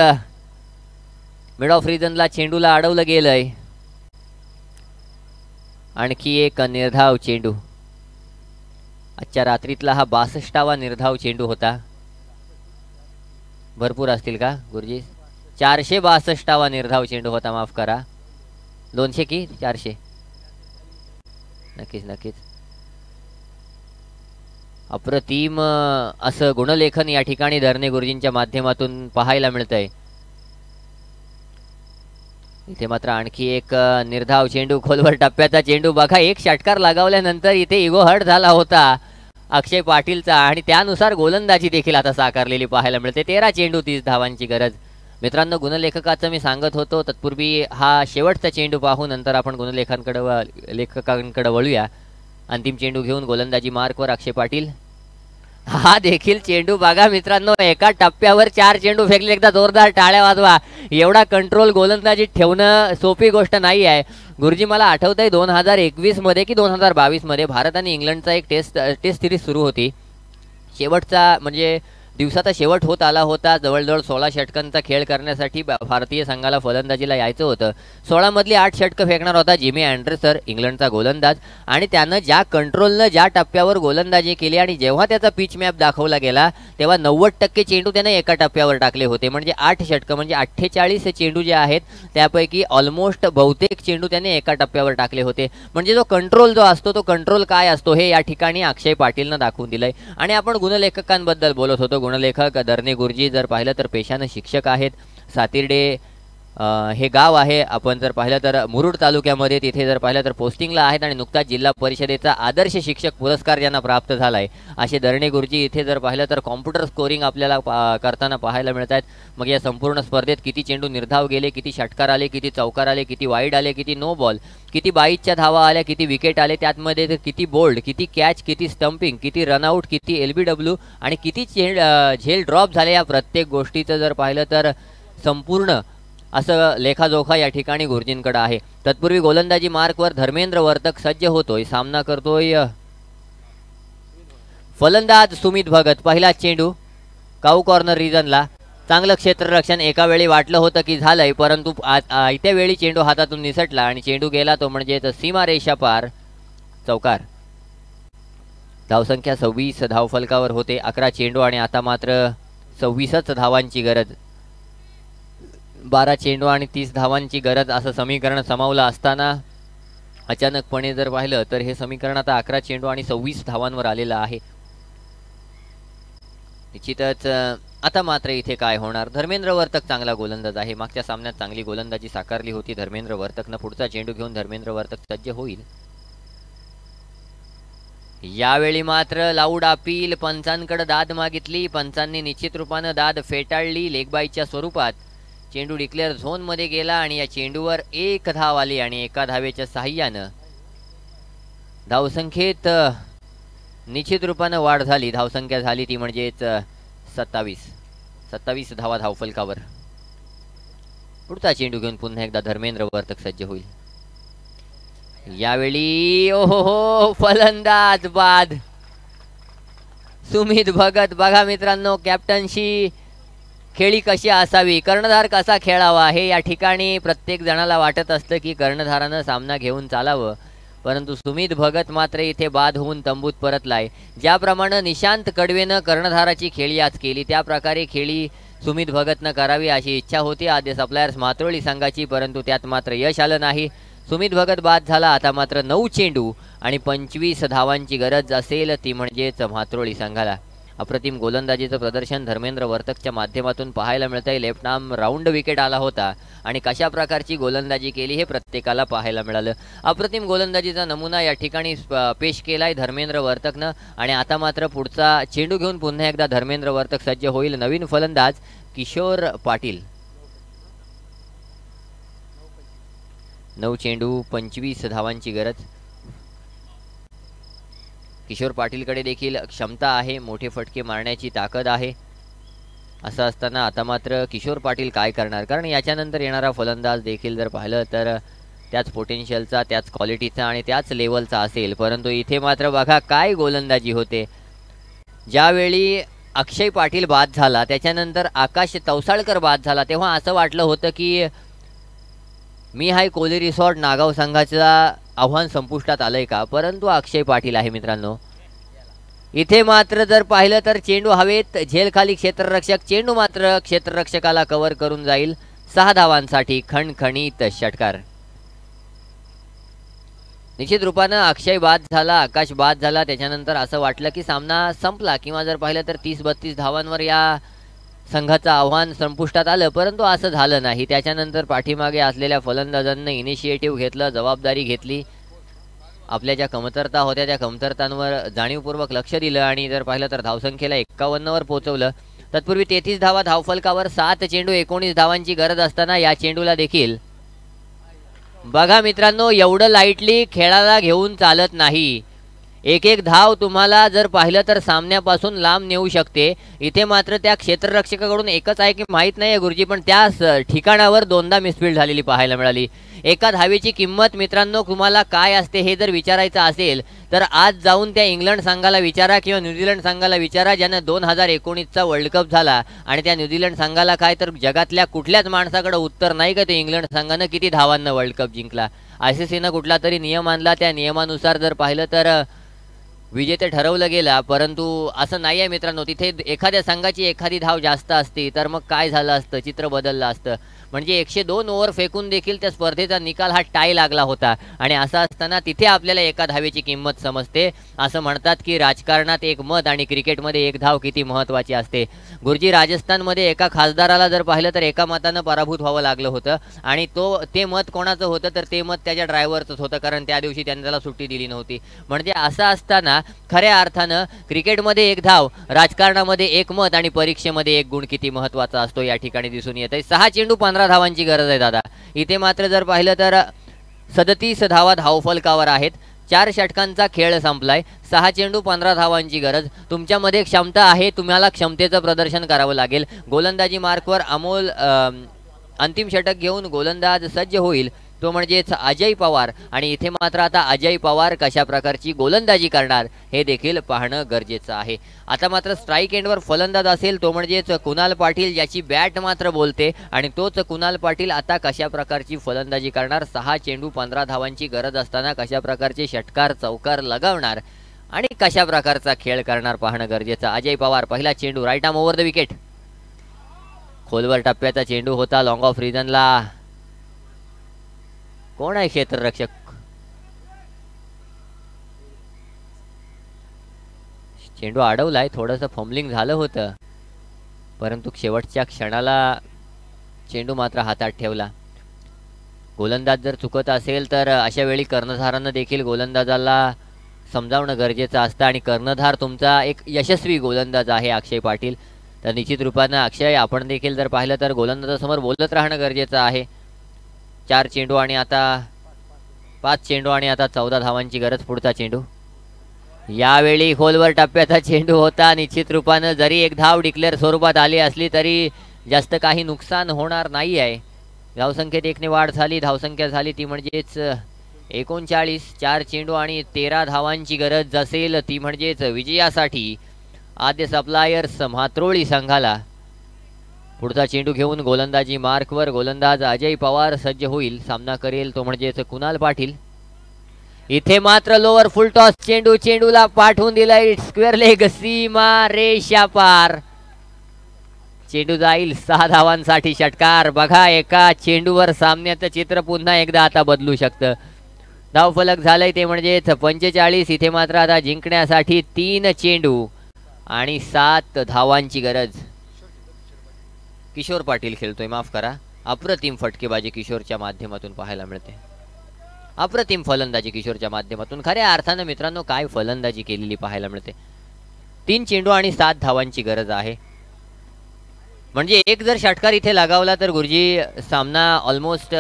मिड ऑफ रिजनला चेंडूला अडवलं गेलंय. आणखी एक निर्धाव चेंडू. आजच्या रात्रीतला हा 62वा निर्धाव चेंडू होता. भरपूर असतील का गुरुजी? 462वा निर्धाव चेंडू होता. माफ करा, 200 की 400? नक्कीच नक्कीच. अप्रतिम असं गुणलेखन या ठिकाणी धरणे गुरुजींच्या माध्यमातून पाहायला मिळतंय. इथे मात्र आणखी एक निर्धाव चेंडू. खोलवर टप्प्याचा चेंडू. बघा, एक षटकार लगावल्यानंतर इथे इगो हर्ट झाला होता अक्षय पाटीलचा आणि त्यानुसार गोलंदाजी देखील आता साकारलेली पाहायला मिळते. 13 चेंडू 30 धावांची गरज. मित्रांनो, गुणलेखकाचं मी सांगत होतो तत्पूर्वी हा शेवटचा चेंडू पाहू नंतर आपण लेखकांकडे वळूया. अंतिम चेंडू घेऊन गोलंदाजी मार्कवर अक्षय पाटील. हा देखील चेंडू बघा मित्रांनो, एका टप्प्यावर 4 चेंडू फेकले. एकदा जोरदार टाळ्या वाजवा. एवढा कंट्रोल गोलंदाजी ठेवणं सोपी गोष्ट नाही आहे. गुरुजी, मला आठवतंय 2021 मध्ये की 2022 मध्ये भारत आणि इंग्लंडचा एक टेस्ट सिरीज सुरू होती. शेवटचा म्हणजे दिवसाचा शेवट होत आला होता. जवळजवळ 16 षटकांचा खेळ करण्यासाठी भारतीय संघाला फलंदाजीला यायचं होतं. 16 मधली 8 षटकं फेकणार होता जिमी अँडरसन, इंग्लंडचा गोलंदाज. आणि त्यानं ज्या कंट्रोलनं ज्या टप्प्यावर गोलंदाजी केली आणि जेव्हा त्याचा पिच मॅप दाखवला गेला तेव्हा 90% चेंडू त्याने एका टप्प्यावर टाकले होते. म्हणजे 8 षटकं म्हणजे 48 चेंडू जे आहेत त्यापैकी ऑलमोस्ट बहुतेक चेंडू त्याने एका टप्प्यावर टाकले होते. म्हणजे जो कंट्रोल जो असतो तो कंट्रोल काय असतो हे या ठिकाणी अक्षय पाटीलनं दाखवून दिलंय. आणि आपण गुणलेखकांबद्दल बोलत होतो. गुणलेखक धरणे गुरुजी जर पाहिलं तर पेशानं शिक्षक आहेत. सातिर्डे हे गाव आहे. आपण जर पाहिलं तर मुरुड तालुक्यामध्ये तिथे जर पाहिलं तर पोस्टिंगला आहेत आणि नुकताच जिल्हा परिषदेचा आदर्श शिक्षक पुरस्कार ज्यांना प्राप्त झाला आहे असे धरणे गुरुजी. इथे जर पाहिलं तर कॉम्प्युटर स्कोरिंग आपल्याला करताना पाहायला मिळत आहेत. मग या संपूर्ण स्पर्धेत किती चेंडू निर्धाव गेले, किती षटकार आले, किती चौकार आले, किती वाईड आले, किती नो बॉल, किती 22च्या धावा आल्या, किती विकेट आले, त्यातमध्ये किती बोल्ड, किती कॅच, किती स्टंपिंग, किती रनआउट, किती LBW आणि किती झेल ड्रॉप झाले. या प्रत्येक गोष्टीचं जर पाहिलं तर संपूर्ण असं लेखाजोखा या ठिकाणी गुरुजींकडे आहे. तत्पूर्वी गोलंदाजी मार्कवर धर्मेंद्र वर्तक सज्ज होतोय. सामना करतोय फलंदाज सुमित भगत. पहिला चेंडू काऊ कॉर्नर रिजनला. चांगलं क्षेत्ररक्षण. एका वेळी वाटलं होतं की झालंय परंतु त्या वेळी चेंडू हातातून निसटला आणि चेंडू गेला तो म्हणजे सीमारेषा पार. चौकार. धावसंख्या 26 धावफलकावर होते. 11 चेंडू आणि आता मात्र 26च धावांची गरज. 12 चेंडू आणि 30 धावांची गरज असं समीकरण समावलं असताना अचानकपणे जर पाहिलं तर हे समीकरण आता 11 चेंडू आणि 26 धावांवर आलेलं आहे. निश्चितच आता मात्र इथे काय होणार. धर्मेंद्र वर्तक चांगला गोलंदाज आहे. मागच्या सामन्यात चांगली गोलंदाजी साकारली होती धर्मेंद्र वर्तकनं. पुढचा चेंडू घेऊन धर्मेंद्र वर्तक सज्ज होईल. यावेळी मात्र लाऊड अपील. पंचांकडे दाद मागितली. पंचांनी निश्चित रूपानं दाद फेटाळली लेगबाईच्या स्वरूपात. चेंडू डिक्लेअर झोन मध्ये गेला आणि या चेंडूवर 1 धाव आली आणि एका धावेच्या साह्यानं धावसंख्येत निश्चित रूपानं वाढ झाली. धावसंख्या झाली ती म्हणजेच 27 धावा धावफलकावर. पुढचा चेंडू घेऊन पुन्हा एकदा धर्मेंद्र वर्तक सज्ज होईल. यावेळी ओहो फलंदाज बाद. सुमित भगत. बघा मित्रांनो, कॅप्टनशी खेळी कशी असावी, कर्णधार कसा खेळावा हे या ठिकाणी प्रत्येक जणाला वाटत असतं की कर्णधारानं सामना घेऊन चालावं. परंतु सुमित भगत मात्र इथे बाद होऊन तंबूत परतलाय. ज्याप्रमाणे निशांत कडवेनं कर्णधाराची खेळी आज केली त्या प्रकारे खेळी सुमित भगतनं करावी अशी इच्छा होती आद्य सप्लायर्स मात्रोळी संघाची, परंतु त्यात मात्र यश आलं नाही. सुमित भगत बाद झाला. आता मात्र 9 चेंडू आणि 25 धावांची गरज असेल ती म्हणजेच मात्रोळी संघाला. अप्रतिम गोलंदाजीचं प्रदर्शन धर्मेंद्र वर्तकच्या माध्यमातून पाहायला मिळतंय. लेफ्ट आर्म राऊंड विकेट आला होता आणि कशा प्रकारची गोलंदाजी केली हे प्रत्येकाला पाहायला मिळालं. अप्रतिम गोलंदाजीचा नमुना या ठिकाणी पेश केलाय धर्मेंद्र वर्तकनं आणि आता मात्र पुढचा चेंडू घेऊन पुन्हा एकदा धर्मेंद्र वर्तक सज्ज होईल. नवीन फलंदाज किशोर पाटील. 9 चेंडू 25 धावांची गरज. किशोर पाटीलकडे देखील क्षमता आहे, मोठे फटके मारण्याची ताकद आहे. असं असताना आता मात्र किशोर पाटील काय करणार, कारण याच्यानंतर येणारा फलंदाज देखील जर पाहिलं तर त्याच पोटेन्शियलचा, त्याच क्वालिटीचा आणि त्याच लेवलचा असेल. परंतु इथे मात्र बघा काय गोलंदाजी होते. ज्यावेळी अक्षय पाटील बाद झाला, त्याच्यानंतर आकाश तवसाळकर बाद झाला, तेव्हा असं वाटलं होतं की मी हाय कोहली रिसॉर्ट नागाव संघाचा आव्हान संपुष्टात आलंय का. परंतु अक्षय पाटील आहे मित्रांनो. इथे मात्र जर पाहिलं तर चेंडू हवेत, झेल खाली क्षेत्ररक्षक, चेंडू मात्र क्षेत्ररक्षकाला कव्हर करून जाईल. 6 धावांसाठी खणखणीत षटकार. निश्चित रूपानं अक्षय बाद झाला, आकाश बाद झाला, त्याच्यानंतर असं वाटलं की सामना संपला किंवा जर पाहिलं तर 30-32 धावांवर या संघाचं आव्हान संपुष्टात आलं. परंतु असं झालं नाही. त्याच्यानंतर पाठीमागे असलेल्या फलंदाजांनी इनिशिएटिव्ह घेतलं, जबाबदारी घेतली, आपल्या ज्या कमतरता होत्या त्या कमतरतांवर जाणीवपूर्वक लक्ष दिलं आणि जर पाहिलं तर धावसंख्येला 51वर पोहोचवलं. तत्पूर्वी 33 धावा धावफलकावर, 7 चेंडू 19 धावांची गरज असताना या चेंडूला देखील बघा मित्रांनो, एवढं लाईटली खेळाला घेऊन चालत नाही. एक एक धाव तुम्हाला जर पाहिलं तर सामन्यापासून लांब नेऊ शकते. इथे मात्र त्या क्षेत्ररक्षकाकडून एकच आहे की माहीत नाही गुरुजी, पण त्या ठिकाणावर 2दा मिसफील्ड झालेली पाहायला मिळाली. एका धावेची किंमत मित्रांनो तुम्हाला काय असते हे जर विचारायचं असेल तर आज जाऊन त्या इंग्लंड संघाला विचारा किंवा न्यूझीलंड संघाला विचारा, ज्यानं 2019चा वर्ल्ड कप झाला. आणि त्या न्यूझीलंड संघाला काय तर जगातल्या कुठल्याच माणसाकडे उत्तर नाही का ते इंग्लंड संघानं किती धावांना वर्ल्ड कप जिंकला. ICCनं कुठला तरी नियम आणला, त्या नियमानुसार जर पाहिलं तर विजेते ठरवलं गेला. परंतु असं नाही आहे मित्रांनो. तिथे एखाद्या संघाची एखादी धाव जास्त असती तर मग काय झालं असतं, चित्र बदललं असतं. म्हणजे 102 ओव्हर फेकून देखील त्या स्पर्धेचा निकाल हा टाय लागला होता. आणि असं असताना तिथे आपल्याला एका धावेची किंमत समजते. असं म्हणतात की राजकारणात एक मत आणि क्रिकेटमध्ये एक धाव किती महत्त्वाची असते. गुरुजी, राजस्थानमध्ये एका खासदाराला जर पाहिलं तर एका मतानं पराभूत व्हावं लागलं होतं. आणि ते मत कोणाचं होतं तर ते मत त्याच्या ड्रायव्हरचंच होतं, कारण त्या दिवशी त्यांनी त्याला सुट्टी दिली नव्हती. म्हणजे असं असताना खऱ्या अर्थानं क्रिकेटमध्ये एक धाव, राजकारणामध्ये एक मत आणि परीक्षेमध्ये एक गुण किती महत्त्वाचा असतो या ठिकाणी दिसून येत आहे. 6 चेंडू 15 धावांची गरज आहे दादा. इथे मात्र जर पाहिलं तर 37 धावा धावफलकावर आहेत. 4 षटकांचा खेळ संपलाय. 6 चेंडू 15 धावांची गरज. तुमच्यामध्ये क्षमता आहे, तुम्हाला क्षमतेचं प्रदर्शन करावं लागेल. गोलंदाजी मार्कवर अमोल अंतिम षटक घेऊन गोलंदाज सज्ज होईल, तो म्हणजेच अजय पवार. आणि इथे मात्र आता अजय पवार कशा प्रकारची गोलंदाजी करणार हे देखील पाहणं गरजेचं आहे. आता मात्र स्ट्राईक एंडवर फलंदाज असेल, तो म्हणजेच कुणाल पाटील, ज्याची बॅट मात्र बोलते. आणि तोच कुणाल पाटील आता कशा प्रकारची फलंदाजी करणार, 6 चेंडू 15 धावांची गरज असताना कशा प्रकारचे षटकार चौकार लगावणार आणि कशा प्रकारचा खेळ करणार पाहणं गरजेचं. अजय पवार, पहिला चेंडू, right arm over the wicket. खोलवर टप्प्याचा चेंडू होता, लॉंग ऑफ रिजनला. कोण आहे क्षेत्ररक्षक? चेंडू अडवलाय, थोडंसं फंबलिंग झालं होतं, परंतु शेवटच्या क्षणाला चेंडू मात्र हातात ठेवला. गोलंदाज जर चुकत असेल तर अशा वेळी कर्णधारानं देखील गोलंदाजाला समजावणं गरजेचं असतं. आणि कर्णधार तुमचा एक यशस्वी गोलंदाज आहे अक्षय पाटील. तर निश्चित रूपानं अक्षय, आपण देखील जर पाहिलं तर गोलंदाजासमोर बोलत राहणं गरजेचं आहे. 4 चेंडू आणि आता 5 चेंडू आणि आता 14 धावांची गरज. पुढचा चेंडू, यावेळी खोलवर टप्प्याचा चेंडू होता. निश्चित रूपानं जरी एक धाव डिक्लेअर स्वरूपात आली असली तरी जास्त काही नुकसान होणार नाही आहे. धावसंख्येत 1ने वाढ झाली, धावसंख्या झाली ती म्हणजेच 39. 4 चेंडू आणि 13 धावांची गरज असेल ती म्हणजेच विजयासाठी आद्य सप्लायर्स म्हात्रोळी संघाला. पुढचा चेंडू घेऊन गोलंदाजी मार्कवर गोलंदाज अजय पवार सज्ज होईल. सामना करेल तो म्हणजेच कुणाल पाटील. इथे मात्र लोअर फुल टॉस चेंडू, चेंडूला पाठवून दिलाय स्क्वेअर लेग, सीमा रेषा पार. चेंडू जाईल 6 धावांसाठी षटकार. बघा, एका चेंडूवर सामन्याचं चित्र पुन्हा एकदा आता बदलू शकतं. धावफलक झालंय ते म्हणजेच 45. इथे मात्र आता जिंकण्यासाठी 3 चेंडू आणि 7 धावांची गरज. किशोर पाटील खेळतोय, माफ करा. अप्रतिम फटकेबाजी किशोरच्या माध्यमातून पाहायला मिळते. अप्रतिम फलंदाजी किशोरच्या माध्यमातून. खऱ्या अर्थानं मित्रांनो काय फलंदाजी केलेली पाहायला मिळते. 3 चेंडू आणि 7 धावांची गरज आहे. म्हणजे एक जर षटकार इथे लगावला तर गुरुजी सामना ऑलमोस्ट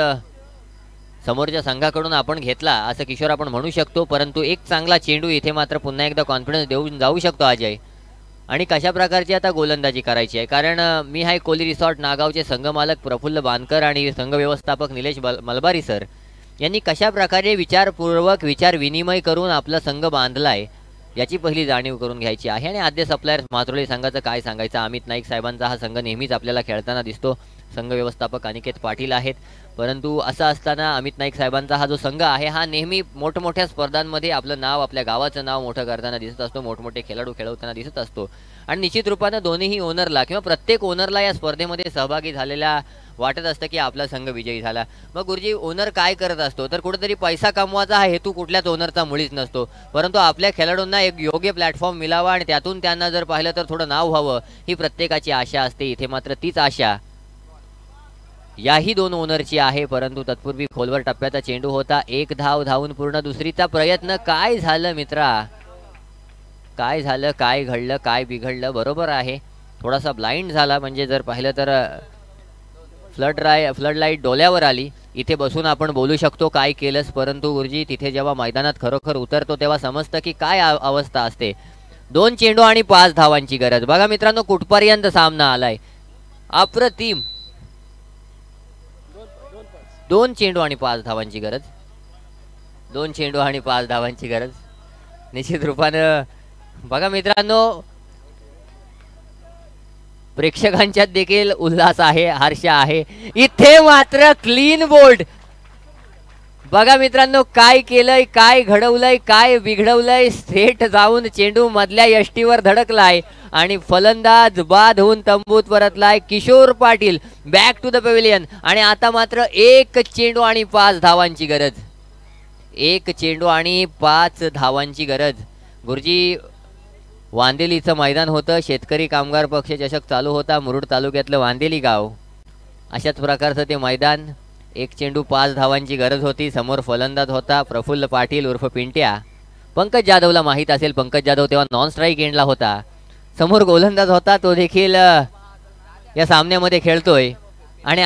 समोरच्या संघाकडून आपण घेतला असं किशोर आपण म्हणू शकतो, परंतु एक चांगला चेंडू इथे मात्र पुन्हा एकदा कॉन्फिडन्स देऊन जाऊ शकतो अजय. आणि कशा प्रकारची आता गोलंदाजी करायची आहे, कारण मी हाय कोहली रिसॉर्ट नागावचे संघमालक प्रफुल्ल बानकर आणि संघ व्यवस्थापक निलेश मलबारी सर यांनी कशा प्रकारे विचारपूर्वक विचार विनिमय करून आपला संघ बांधलाय याची पहिली जाणीव करून घ्यायची आहे. आणि आद्य सप्लायर माथुरली संघाचं काय सांगायचं, अमित नाईक साहेबांचा हा संघ नेहमीच आपल्याला खेळताना दिसतो. संघ व्यवस्थापक अनिकेत पाटील आहेत, परंतु असं असताना अमित नाईक साहेबांचा हा जो संघ आहे हा नेहमी मोठमोठ्या स्पर्धांमध्ये आपलं नाव, आपल्या गावाचं नाव मोठं करताना दिसत असतो, मोठमोठे खेळाडू खेळवताना दिसत असतो. आणि निश्चित रूपानं दोन्ही ओनरला किंवा प्रत्येक ओनरला या स्पर्धेमध्ये सहभागी झालेल्या वाटत असतं की आपला संघ विजयी झाला. मग गुरुजी ओनर काय करत असतो, तर कुठेतरी पैसा कमवायचा हा हेतू कुठल्याच ओनरचा मुळीच नसतो, परंतु आपल्या खेळाडूंना एक योग्य प्लॅटफॉर्म मिळावा आणि त्यातून त्यांना जर पाहिलं तर थोडं नाव व्हावं ही प्रत्येकाची आशा असते. इथे मात्र तीच आशा याही दोन ओनरची आहे. परंतु तत्पूर्वी खोलवर टप्प्याचा चेंडू होता, एक धाव धावून पूर्ण, दुसरीचा प्रयत्न. काय झालं मित्रा, काय झालं, काय घडलं, काय बिघडलं? बरोबर आहे, थोडासा ब्लाइंड झाला, म्हणजे जर पाहिलं तर फ्लड लाईट डोल्यावर आली. इथे बसून आपण बोलू शकतो काय केलंस, परंतु गुरुजी तिथे जेव्हा मैदानात खरोखर उतरतो तेव्हा समजतं की काय अवस्था असते. 2 चेंडू आणि 5 धावांची गरज. बघा मित्रांनो कुठपर्यंत सामना आलाय, अप्रतिम. 2 चेंडू आणि 5 धावांची गरज, 2 चेंडू आणि 5 धावांची गरज. निश्चित रूपानं बघा मित्रांनो प्रेक्षकांच्यात देखील उल्हास आहे, हर्ष आहे. इथे मात्र क्लीन बोल्ड. बघा मित्रांनो काय केलंय, काय घडवलंय, काय बिघडवलंय. थेट जाऊन चेंडू मधल्या यष्टीवर धडकलाय आणि फलंदाज बाद होऊन तंबूत परतलाय. Kishore Patil back to the pavilion. आणि आता मात्र 1 चेंडू आणि 5 धावांची गरज, 1 चेंडू आणि 5 धावांची गरज. गुरुजी वांदेलीचं मैदान होतं, शेतकरी कामगार पक्ष चषक चालू होता, मुरुड तालुक्यातलं वांदेली गाव. अशाच प्रकारचं ते मैदान. 1 चेंडू 5 धावांची गरज होती. समोर फलंदाज होता प्रफुल्ल पाटील उर्फ पिंट्या. पंकज जाधवला माहीत असेल, पंकज जाधव तेव्हा नॉन स्ट्राईक एंडला होता. समोर गोलंदाज होता, तो देखील या सामन्यामध्ये खेळतोय. आणि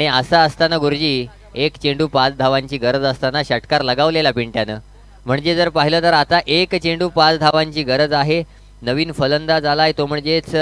असं असताना गुरुजी 1 चेंडू 5 धावांची गरज असताना षटकार लगावलेला पिंट्यानं. म्हणजे जर पाहिलं तर आता 1 चेंडू 5 धावांची गरज आहे. नवीन फलंदाज आलाय तो म्हणजेच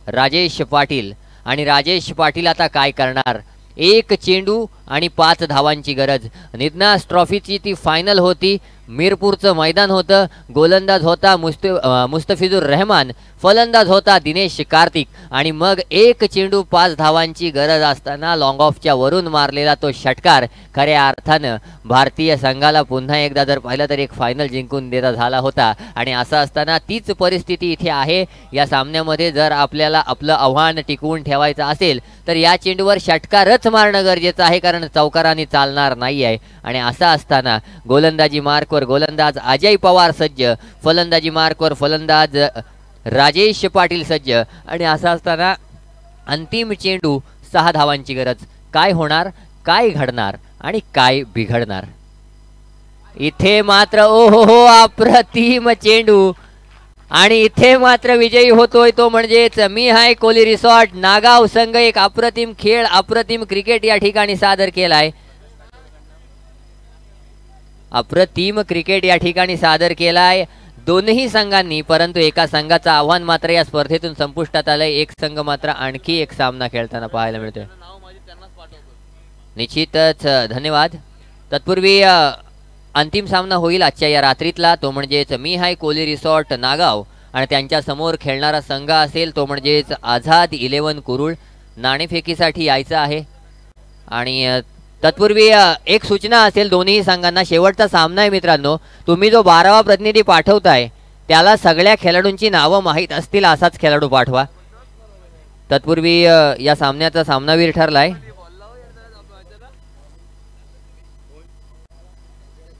राजेश पाटील. आणि राजेश पाटील आता काय करणार, 1 चेंडू आणि 5 धावांची गरज. निदनास ट्रॉफीची ती फायनल होती, मीरपूरचं मैदान होतं. गोलंदाज होता मुस्तफिजुर रहमान, फलंदाज होता दिनेश कार्तिक. आणि मग 1 चेंडू 5 धावांची गरज असताना लॉंग ऑफच्या वरून मारलेला तो षटकार खऱ्या अर्थानं भारतीय संघाला पुन्हा एकदा जर पाहिलं तर एक फायनल जिंकून देता झाला होता. आणि असं असताना तीच परिस्थिती इथे आहे या सामन्यामध्ये. जर आपल्याला आपलं आव्हान टिकवून ठेवायचं असेल तर या चेंडूवर षटकारच मारणं गरजेचं आहे, कारण चौकारांनी चालणार नाही आहे. आणि असं असताना गोलंदाजी मार्कवर गोलंदाज अजय पवार सज्ज, फलंदाजी मार्कवर फलंदाज राजेश पाटील सज्ज. आणि असं असताना अंतिम चेंडू 6 धावांची गरज. काय होणार, काय घडणार आणि काय बिघडणार? इथे मात्र ओहो अप्रतिम चेंडू. आणि इथे मात्र विजयी होतोय तो म्हणजेच मी हाय कोहली रिसॉर्ट नागाव संघ. एक अप्रतिम खेळ, अप्रतिम क्रिकेट या ठिकाणी सादर केलाय. अप्रतिम क्रिकेट या ठिकाणी सादर केलाय दोन्ही संघांनी. परंतु एका संघाचं आव्हान मात्र या स्पर्धेतून संपुष्टात आलंय. एक संघ मात्र आणखी एक सामना खेळताना पाहायला मिळतोय. निश्चितच धन्यवाद. तत्पूर्वी अंतिम सामना होईल आजच्या या रात्रीतला, तो म्हणजेच मी हाय कोहली रिसॉर्ट नागाव आणि त्यांच्या समोर खेळणारा संघ असेल तो म्हणजेच आझाद 11 कुरुळ. नाणेफेकीसाठी यायचं आहे. आणि तत्पूर्वी एक सूचना असेल दोन्ही संघांना, शेवटचा सामना आहे मित्रांनो. तुम्ही जो 12वा प्रतिनिधी पाठवताय त्याला सगळ्या खेळाडूंची नावं माहीत असतील असाच खेळाडू पाठवा. तत्पूर्वी या सामन्याचा सामनावीर ठरलाय